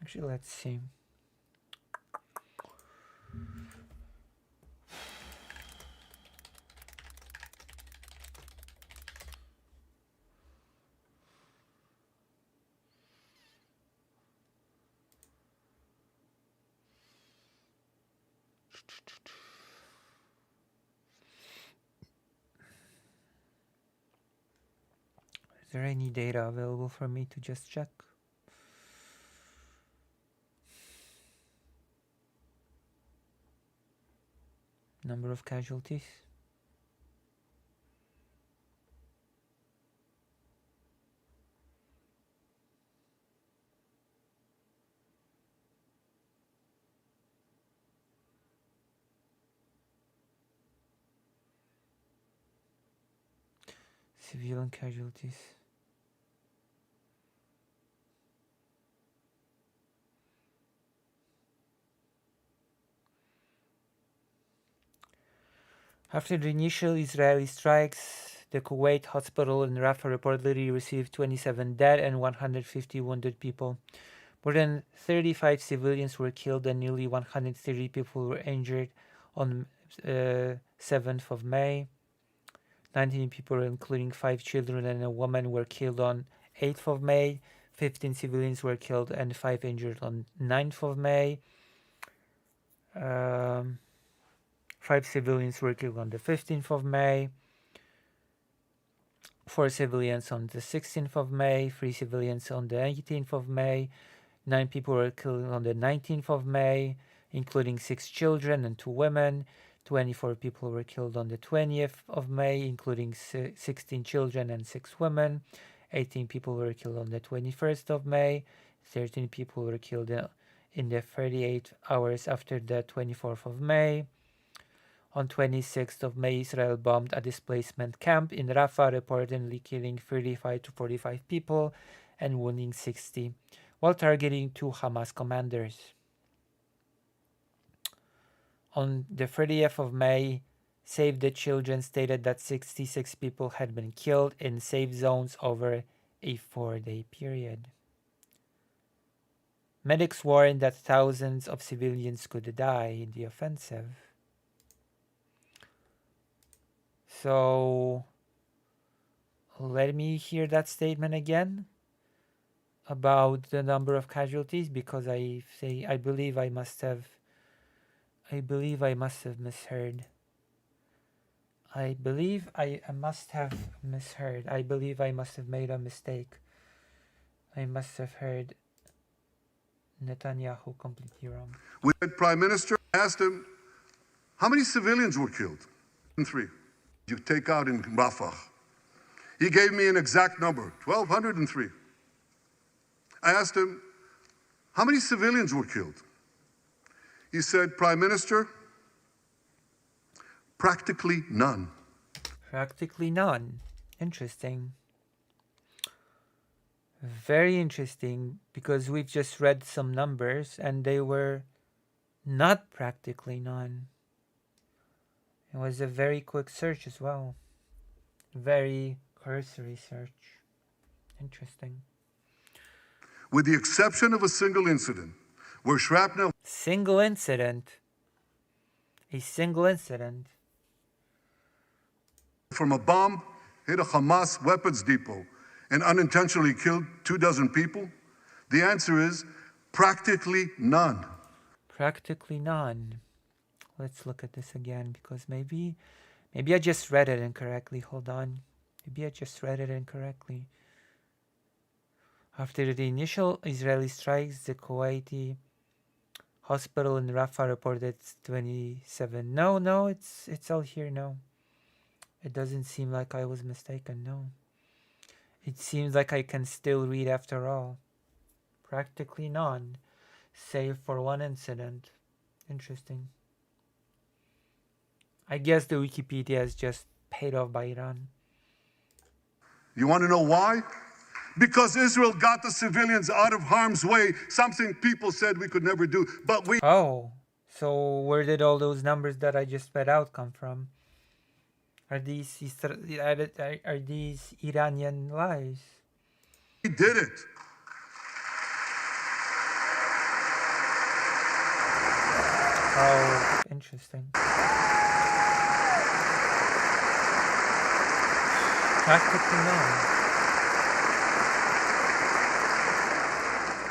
Actually, let's see. Is there any data available for me to just check? Number of casualties? Civilian casualties. After the initial Israeli strikes, the Kuwait hospital in Rafah reportedly received 27 dead and 150 wounded people. More than 35 civilians were killed and nearly 130 people were injured on 7th of May. 19 people, including 5 children and a woman, were killed on 8th of May. 15 civilians were killed and 5 injured on 9th of May. 5 civilians were killed on the 15th of May. 4 civilians on the 16th of May. 3 civilians on the 18th of May. 9 people were killed on the 19th of May, including 6 children and 2 women. 24 people were killed on the 20th of May, including 16 children and 6 women. 18 people were killed on the 21st of May. 13 people were killed in the 38 hours after the 24th of May. On 26th of May, Israel bombed a displacement camp in Rafah, reportedly killing 35 to 45 people and wounding 60, while targeting 2 Hamas commanders. On the 30th of May, Save the Children stated that 66 people had been killed in safe zones over a 4-day period. Medics warned that thousands of civilians could die in the offensive. So, let me hear that statement again about the number of casualties, because I believe I must have misheard. I believe I must have misheard. I believe I must have made a mistake. I must have heard Netanyahu completely wrong. We had Prime Minister, asked him, how many civilians were killed? 3. You take out in Rafah. He gave me an exact number, 1,203. I asked him, how many civilians were killed? He said, Prime Minister, practically none. Practically none. Interesting. Very interesting, because we've just read some numbers and they were not practically none. It was a very quick search as well. Very cursory search. Interesting. With the exception of a single incident where shrapnel... Single incident. A single incident. ...from a bomb hit a Hamas weapons depot and unintentionally killed 24 people? The answer is practically none. Practically none. Let's look at this again, because maybe I just read it incorrectly. Hold on. Maybe I just read it incorrectly. After the initial Israeli strikes, the Kuwaiti hospital in Rafah reported 27. No, it's all here. No. It doesn't seem like I was mistaken. No. It seems like I can still read after all. Practically none, save for one incident. Interesting. I guess the Wikipedia is just paid off by Iran. You want to know why? Because Israel got the civilians out of harm's way, something people said we could never do. But we Oh, so where did all those numbers that I just read out come from? Are these are these Iranian lies? did it. Oh, interesting. Tactically known.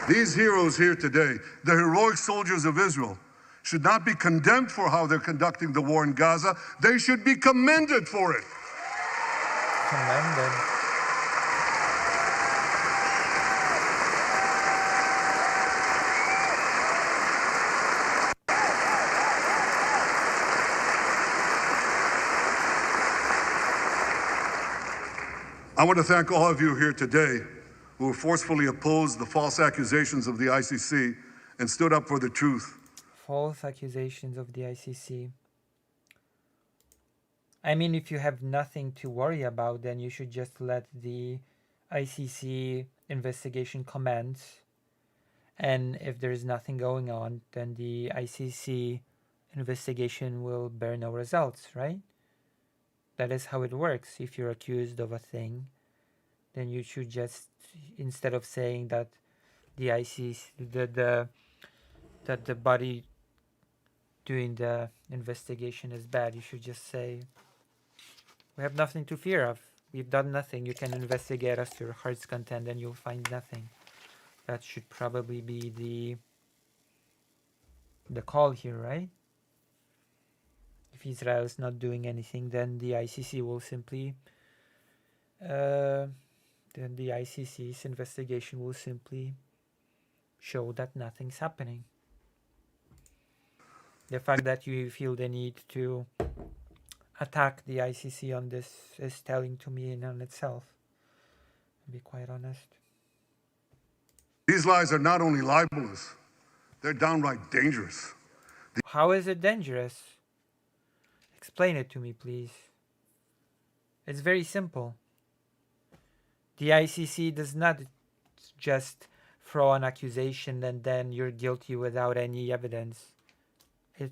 These heroes here today, the heroic soldiers of Israel, should not be condemned for how they're conducting the war in Gaza. They should be commended for it. Commended. I want to thank all of you here today who forcefully opposed the false accusations of the ICC and stood up for the truth. False accusations of the ICC. I mean, if you have nothing to worry about, then you should just let the ICC investigation commence. And if there is nothing going on, then the ICC investigation will bear no results, right? That is how it works. If you're accused of a thing, then you should just, instead of saying that the ICC, that the body doing the investigation is bad, you should just say, we have nothing to fear of. We've done nothing. You can investigate us to your heart's content and you'll find nothing. That should probably be the call here, right? If Israel is not doing anything, then the ICC will simply then the ICC's investigation will simply show that nothing's happening. The fact that you feel the need to attack the ICC on this is telling to me in on itself, to be quite honest. These lies are not only libelous, they're downright dangerous. How is it dangerous? Explain it to me, please. It's very simple. The ICC does not just throw an accusation and then you're guilty without any evidence. It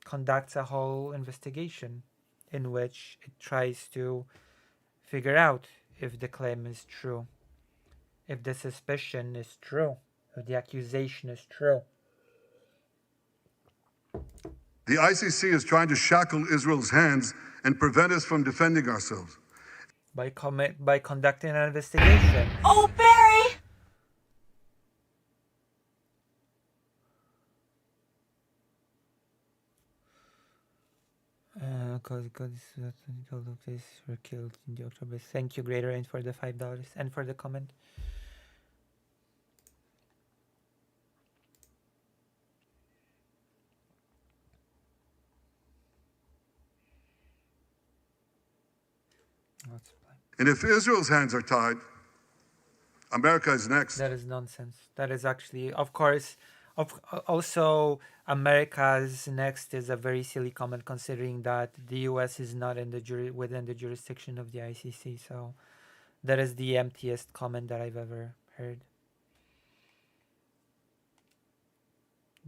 conducts a whole investigation in which it tries to figure out if the claim is true, if the suspicion is true, if the accusation is true. The ICC is trying to shackle Israel's hands and prevent us from defending ourselves. By conducting an investigation. Oh, Barry! Because all of this were killed in the October. Thank you, Greater Aim, for the $5 and for the comment. And if Israel's hands are tied, America is next. That is nonsense. That is actually, of course, also America's next is a very silly comment considering that the US is not in the within the jurisdiction of the ICC. So that is the emptiest comment that I've ever heard.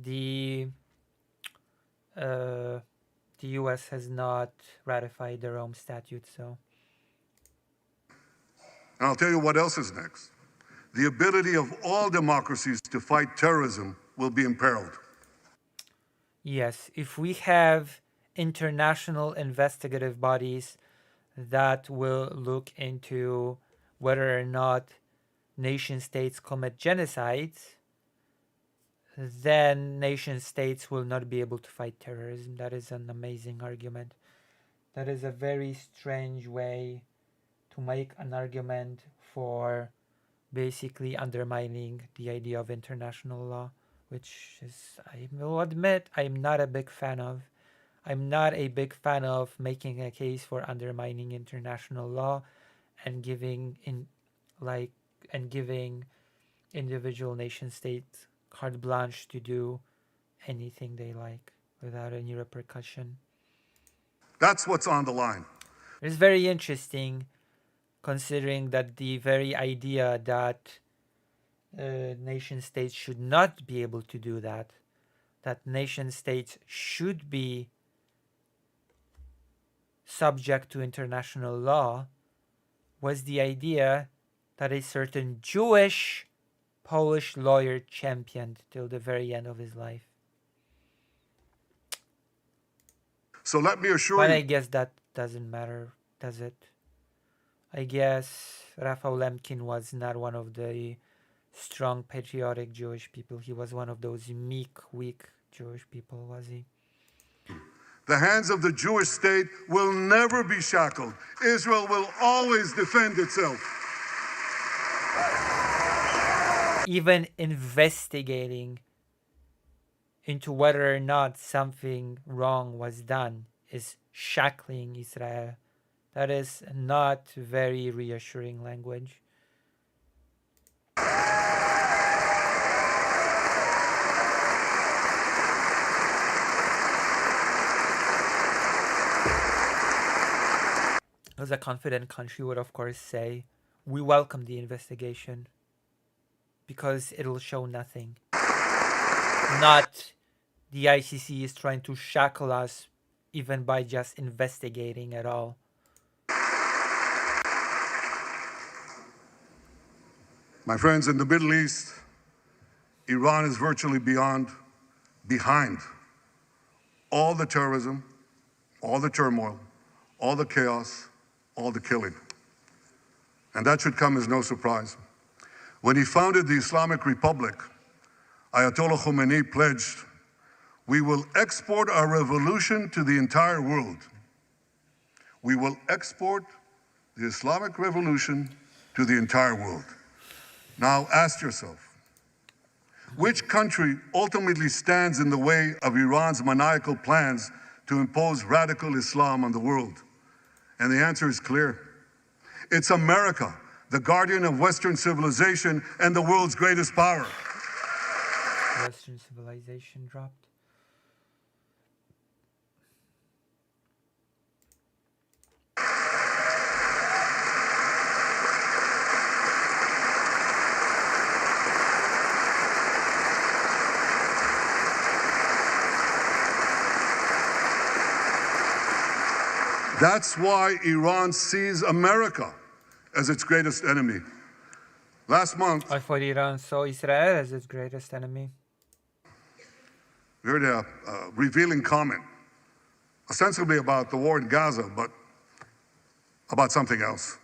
The US has not ratified the Rome Statute, so. And I'll tell you what else is next. The ability of all democracies to fight terrorism will be imperiled. Yes, if we have international investigative bodies that will look into whether or not nation states commit genocides, then nation states will not be able to fight terrorism. That is an amazing argument. That is a very strange way to make an argument for basically undermining the idea of international law, which is, I will admit, I'm not a big fan of. I'm not a big fan of making a case for undermining international law and giving individual nation states carte blanche to do anything they like without any repercussion. That's what's on the line. It's very interesting, considering that the very idea that nation states should not be able to do that nation states should be subject to international law, was the idea that a certain Jewish Polish lawyer championed till the very end of his life. So let me assure But you. I guess that doesn't matter, does it? I guess Raphael Lemkin was not one of the strong, patriotic Jewish people. He was one of those meek, weak Jewish people, was he? The hands of the Jewish state will never be shackled. Israel will always defend itself. Even investigating into whether or not something wrong was done is shackling Israel. That is not very reassuring language. As a confident country would, of course, say, we welcome the investigation because it'll show nothing. Not the ICC is trying to shackle us even by just investigating at all. My friends, in the Middle East, Iran is virtually behind all the terrorism, all the turmoil, all the chaos, all the killing. And that should come as no surprise. When he founded the Islamic Republic, Ayatollah Khomeini pledged, "We will export our revolution to the entire world." We will export the Islamic revolution to the entire world. Now ask yourself, which country ultimately stands in the way of Iran's maniacal plans to impose radical Islam on the world? And the answer is clear. It's America, the guardian of Western civilization and the world's greatest power. Western civilization dropped. That's why Iran sees America as its greatest enemy. Last month, I thought Iran saw Israel as its greatest enemy. we heard a revealing comment, ostensibly about the war in Gaza, but about something else.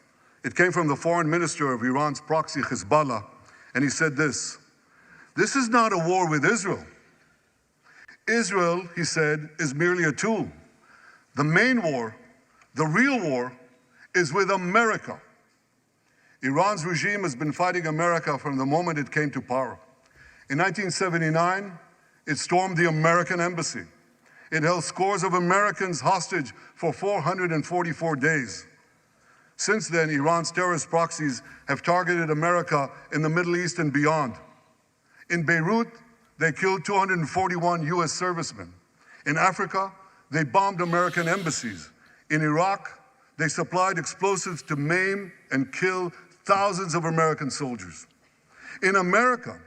It came from the foreign minister of Iran's proxy, Hezbollah, and he said this: "This is not a war with Israel. Israel," he said, "is merely a tool. The main war, the real war, is with America." Iran's regime has been fighting America from the moment it came to power. In 1979, it stormed the American embassy. It held scores of Americans hostage for 444 days. Since then, Iran's terrorist proxies have targeted America in the Middle East and beyond. In Beirut, they killed 241 US servicemen. In Africa, they bombed American embassies. In Iraq, they supplied explosives to maim and kill thousands of American soldiers. In America,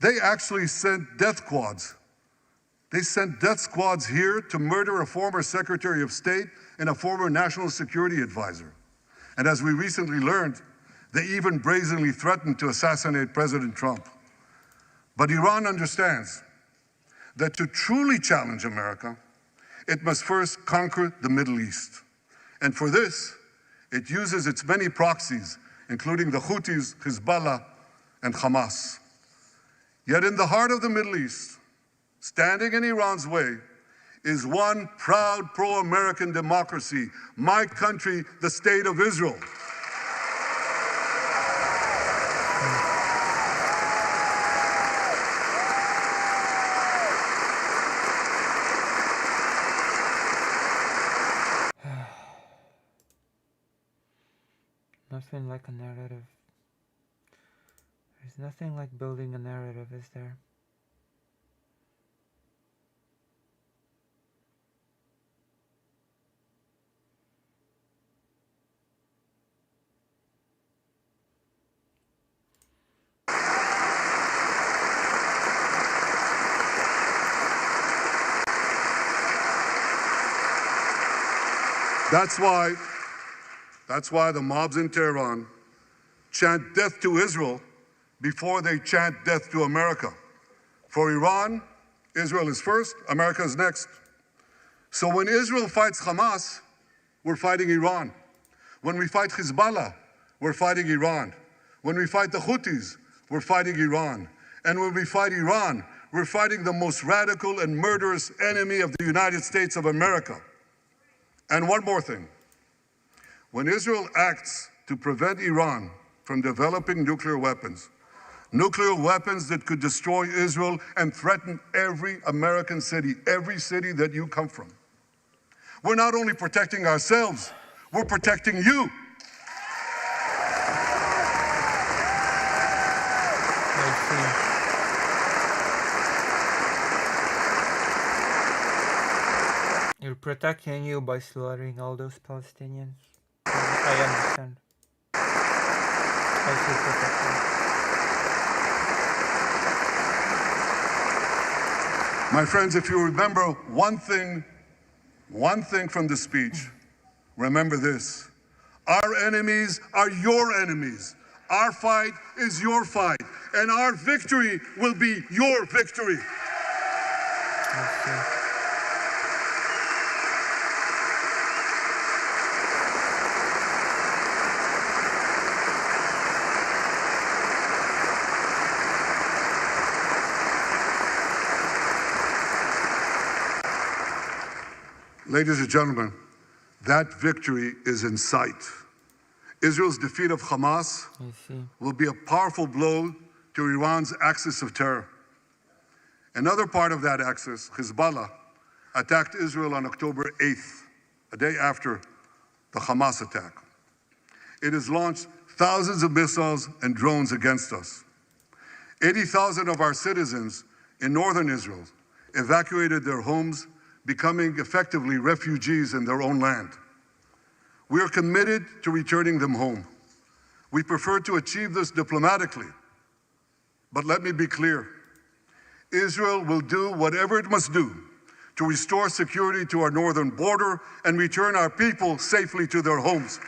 they actually sent death squads. They sent death squads here to murder a former Secretary of State and a former National Security Advisor. And as we recently learned, they even brazenly threatened to assassinate President Trump. But Iran understands that to truly challenge America, it must first conquer the Middle East. And for this, it uses its many proxies, including the Houthis, Hezbollah, and Hamas. Yet in the heart of the Middle East, standing in Iran's way, is one proud pro-American democracy, my country, the State of Israel. Nothing like a narrative. There's nothing like building a narrative, is there? That's why the mobs in Tehran chant death to Israel before they chant death to America. For Iran, Israel is first, America is next. So when Israel fights Hamas, we're fighting Iran. When we fight Hezbollah, we're fighting Iran. When we fight the Houthis, we're fighting Iran. And when we fight Iran, we're fighting the most radical and murderous enemy of the United States of America. And one more thing. When Israel acts to prevent Iran from developing nuclear weapons that could destroy Israel and threaten every American city, every city that you come from, we're not only protecting ourselves, we're protecting you. You're protecting you by slaughtering all those Palestinians. I understand. I feel protected. My friends, if you remember one thing from the speech, remember this. Our enemies are your enemies. Our fight is your fight. And our victory will be your victory. Okay. Ladies and gentlemen, that victory is in sight. Israel's defeat of Hamas will be a powerful blow to Iran's axis of terror. Another part of that axis, Hezbollah, attacked Israel on October 8th, a day after the Hamas attack. It has launched thousands of missiles and drones against us. 80,000 of our citizens in northern Israel evacuated their homes, becoming effectively refugees in their own land. We are committed to returning them home. We prefer to achieve this diplomatically. But let me be clear. Israel will do whatever it must do to restore security to our northern border and return our people safely to their homes.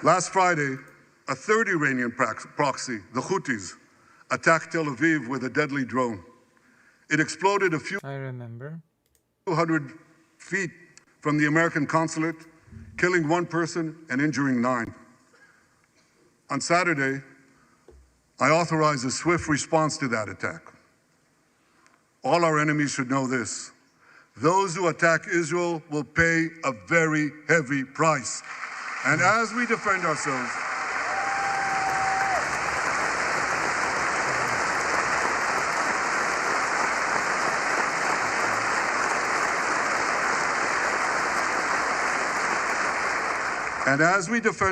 Last Friday, a third Iranian proxy, the Houthis, attacked Tel Aviv with a deadly drone. It exploded a few hundred feet from the American consulate, killing one person and injuring 9. On Saturday, I authorized a swift response to that attack. All our enemies should know this. Those who attack Israel will pay a very heavy price. And as we defend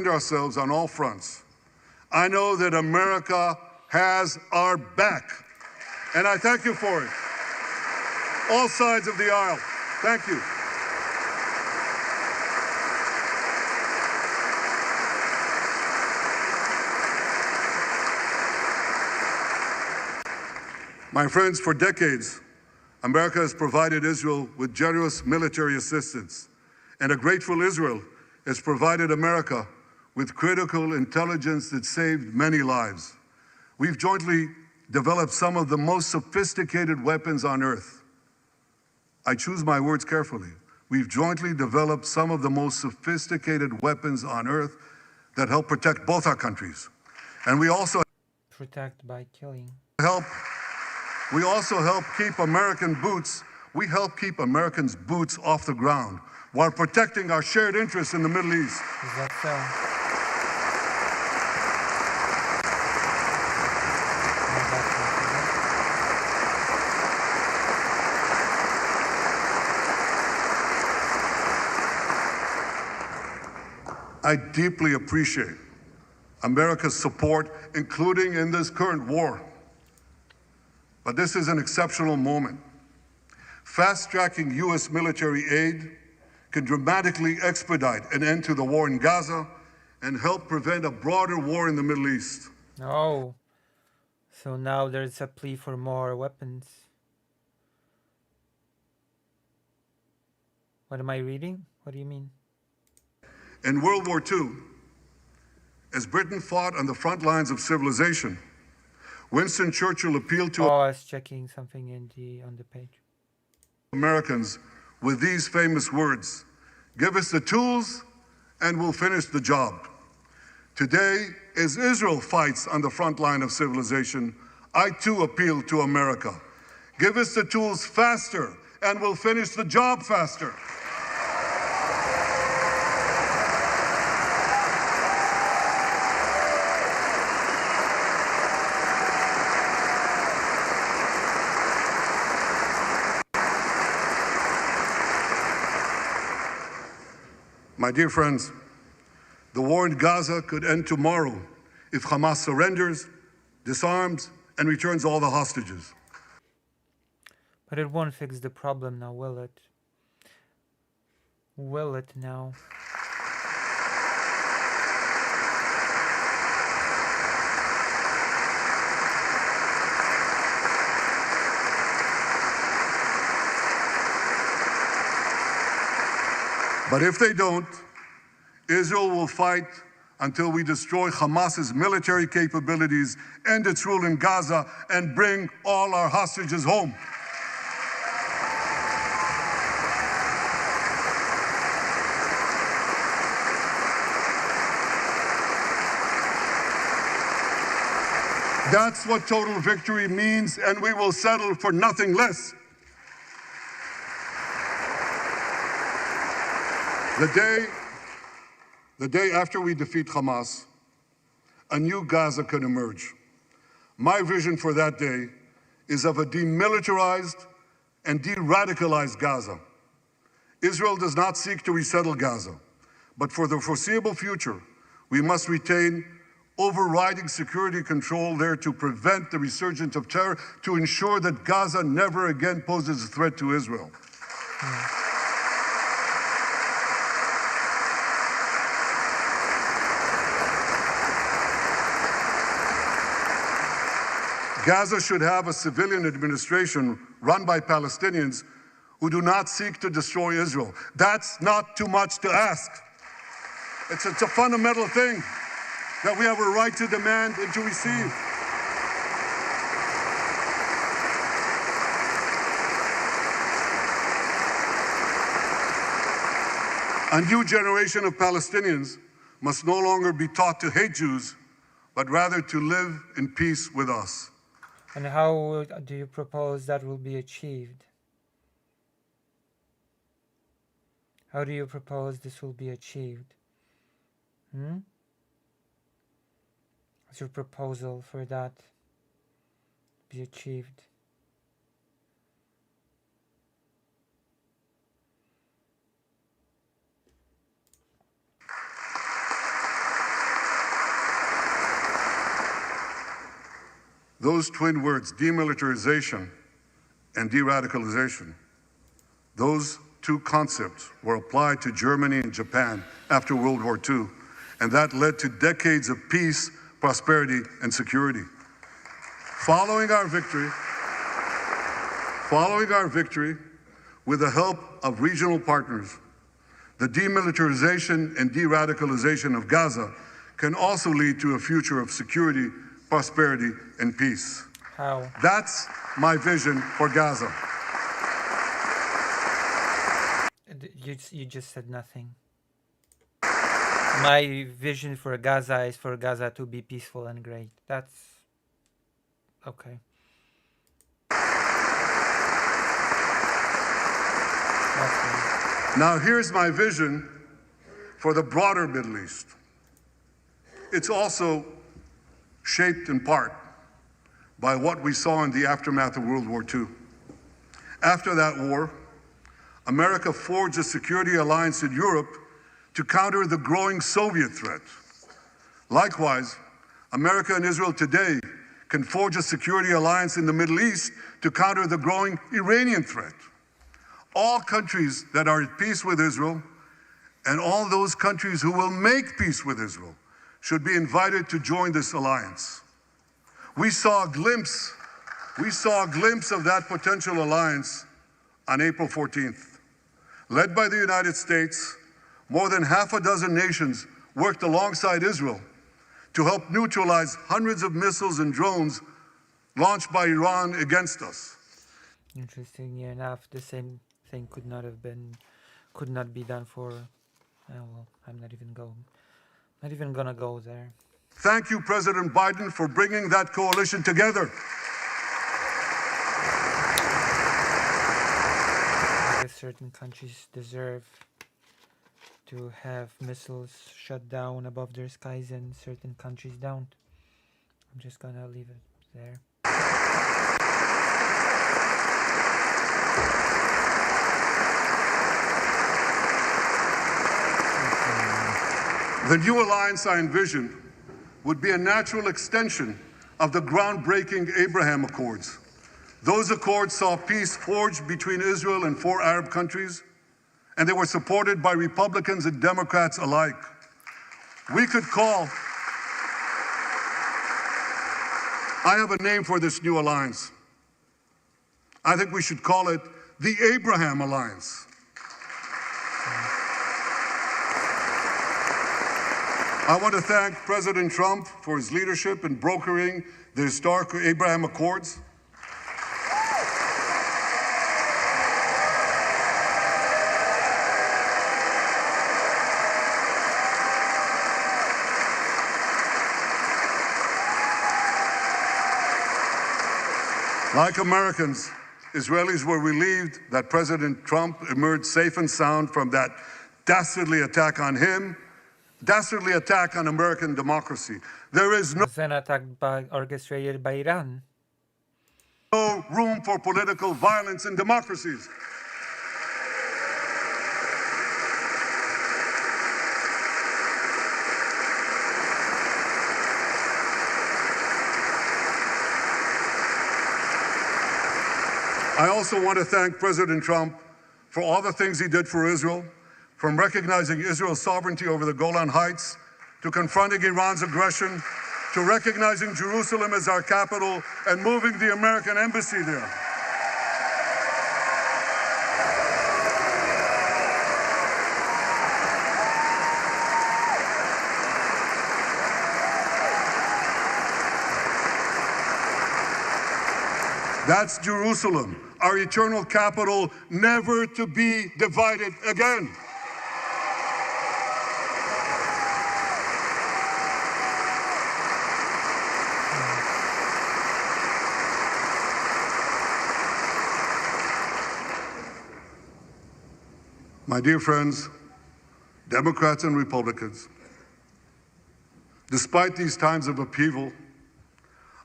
ourselves, on all fronts, I know that America has our back. And I thank you for it. All sides of the aisle, thank you. My friends, for decades, America has provided Israel with generous military assistance, and a grateful Israel has provided America with critical intelligence that saved many lives. We've jointly developed some of the most sophisticated weapons on earth. I choose my words carefully. We've jointly developed some of the most sophisticated weapons on earth that help protect both our countries. And we also protect by killing. We also help keep Americans' boots off the ground while protecting our shared interests in the Middle East. Is that so? I deeply appreciate America's support, including in this current war. But this is an exceptional moment. Fast-tracking U.S. military aid can dramatically expedite an end to the war in Gaza and help prevent a broader war in the Middle East. Oh, so now there's a plea for more weapons. What am I reading? What do you mean? In World War II, as Britain fought on the front lines of civilization, Winston Churchill appealed to I was checking something on the page. Americans with these famous words: "Give us the tools and we'll finish the job." Today, as Israel fights on the front line of civilization, I too appeal to America. Give us the tools faster and we'll finish the job faster. My dear friends, the war in Gaza could end tomorrow if Hamas surrenders, disarms, and returns all the hostages. But it won't fix the problem now, will it? Will it now? But if they don't, Israel will fight until we destroy Hamas's military capabilities, end its rule in Gaza, and bring all our hostages home. That's what total victory means, and we will settle for nothing less. The day after we defeat Hamas, a new Gaza can emerge. My vision for that day is of a demilitarized and de-radicalized Gaza. Israel does not seek to resettle Gaza, but for the foreseeable future, we must retain overriding security control there to prevent the resurgence of terror, to ensure that Gaza never again poses a threat to Israel. Gaza should have a civilian administration run by Palestinians who do not seek to destroy Israel. That's not too much to ask. It's a fundamental thing that we have a right to demand and to receive. A new generation of Palestinians must no longer be taught to hate Jews, but rather to live in peace with us. And how do you propose that will be achieved? How do you propose this will be achieved? What's your proposal for that to be achieved? Those twin words, demilitarization and de-radicalization, those two concepts were applied to Germany and Japan after World War II, and that led to decades of peace, prosperity, and security. Following our victory, with the help of regional partners, the demilitarization and de-radicalization of Gaza can also lead to a future of security, prosperity, and peace. How? That's my vision for Gaza. You just said nothing. My vision for Gaza is for Gaza to be peaceful and great. That's okay. Now here's my vision for the broader Middle East. It's also shaped in part by what we saw in the aftermath of World War II. After that war, America forged a security alliance in Europe to counter the growing Soviet threat. Likewise, America and Israel today can forge a security alliance in the Middle East to counter the growing Iranian threat. all countries that are at peace with Israel and all those countries who will make peace with Israel should be invited to join this alliance. We saw a glimpse of that potential alliance on April 14th. Led by the United States, more than half a dozen nations worked alongside Israel to help neutralize hundreds of missiles and drones launched by Iran against us. Interestingly enough, the same thing could not be done for. Well, I'm not even gonna go there. Thank you, President Biden, for bringing that coalition together. I guess certain countries deserve to have missiles shut down above their skies and certain countries don't. I'm just gonna leave it there. The new alliance I envision would be a natural extension of the groundbreaking Abraham Accords. Those accords saw peace forged between Israel and 4 Arab countries, and they were supported by Republicans and Democrats alike. We could call, I have a name for this new alliance. I think we should call it the Abraham Alliance. I want to thank President Trump for his leadership in brokering the historic Abraham Accords. Like Americans, Israelis were relieved that President Trump emerged safe and sound from that dastardly attack on him, dastardly attack on American democracy. There is It was an attack orchestrated by Iran. no room for political violence in democracies. I also want to thank President Trump for all the things he did for Israel, from recognizing Israel's sovereignty over the Golan Heights, to confronting Iran's aggression, to recognizing Jerusalem as our capital and moving the American embassy there. That's Jerusalem, our eternal capital, never to be divided again. My dear friends, Democrats and Republicans, despite these times of upheaval,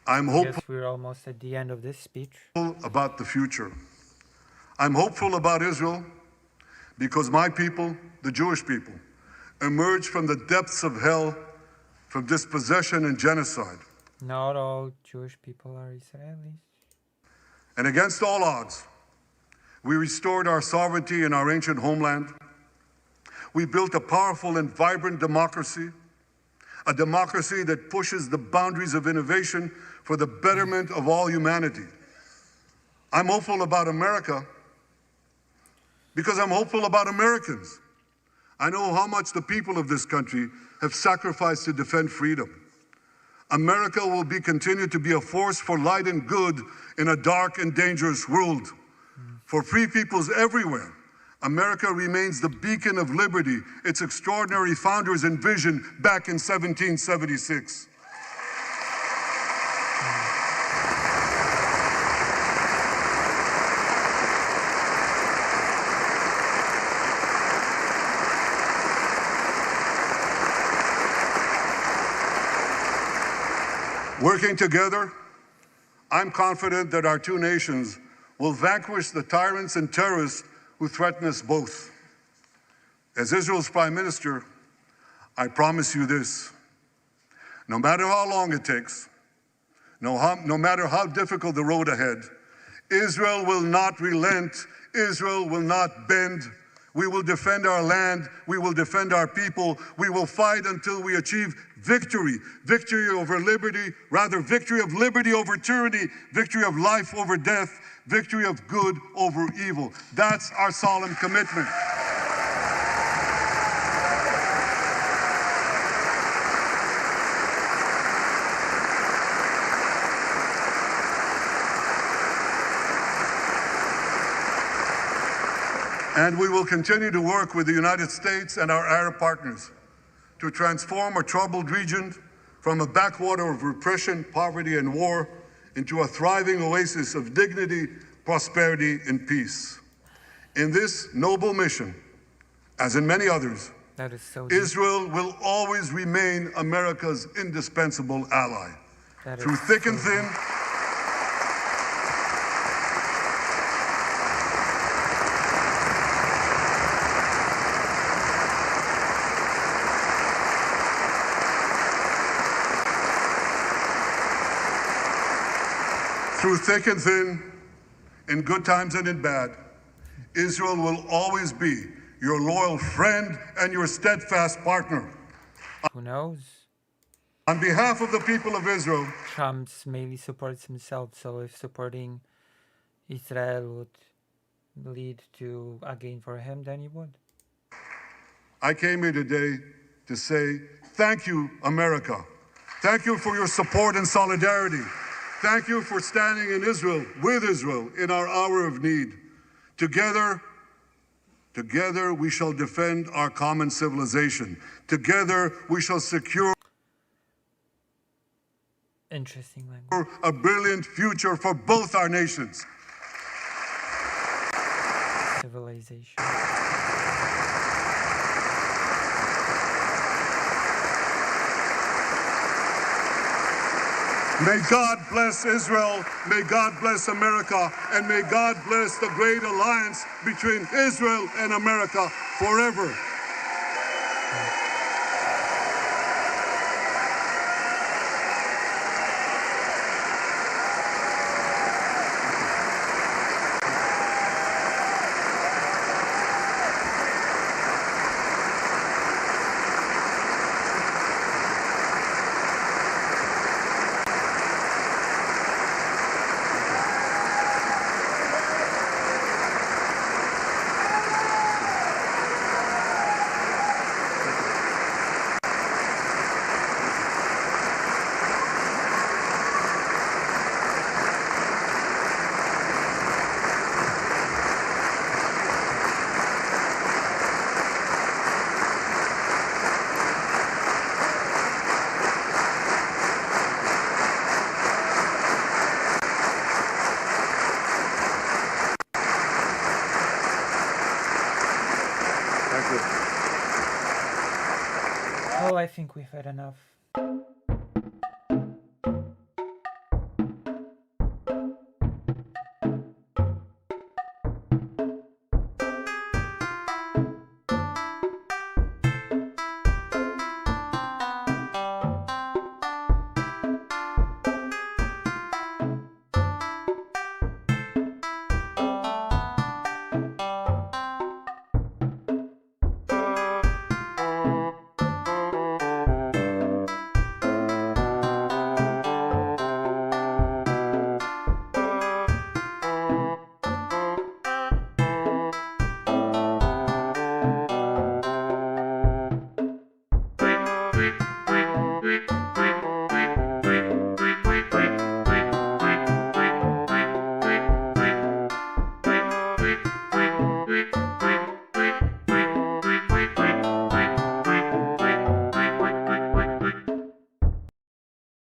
I'm hopeful Yes, we're almost at the end of this speech. about the future. I'm hopeful about Israel because my people, the Jewish people, emerged from the depths of hell, from dispossession and genocide. Not all Jewish people are Israelis. And against all odds, we restored our sovereignty in our ancient homeland. We built a powerful and vibrant democracy, a democracy that pushes the boundaries of innovation for the betterment of all humanity. I'm hopeful about America because I'm hopeful about Americans. I know how much the people of this country have sacrificed to defend freedom. America will continue to be a force for light and good in a dark and dangerous world. For free peoples everywhere, America remains the beacon of liberty its extraordinary founders envisioned back in 1776. Working together, I'm confident that our two nations will vanquish the tyrants and terrorists who threaten us both. As Israel's Prime Minister, I promise you this: no matter how long it takes, no matter how difficult the road ahead, Israel will not relent. Israel will not bend. We will defend our land. We will defend our people. We will fight until we achieve victory. Victory over liberty, rather victory of liberty over tyranny, victory of life over death, victory of good over evil. That's our solemn commitment. And we will continue to work with the United States and our Arab partners to transform a troubled region from a backwater of repression, poverty, and war into a thriving oasis of dignity, prosperity, and peace. In this noble mission, as in many others, That is so deep. Israel will always remain America's indispensable ally. That is Through thick and so thin, deep. through thick and thin, in good times and in bad, Israel will always be your loyal friend and your steadfast partner. Who knows? On behalf of the people of Israel, Trump mainly supports himself, so if supporting Israel would lead to a gain for him, then he would. I came here today to say thank you, America. Thank you for your support and solidarity. Thank you for standing in Israel, with Israel, in our hour of need. Together we shall defend our common civilization. Together we shall secure Interesting language. a brilliant future for both our nations. Civilization. May God bless Israel, may God bless America, and may God bless the great alliance between Israel and America forever. Well, I think we've had enough.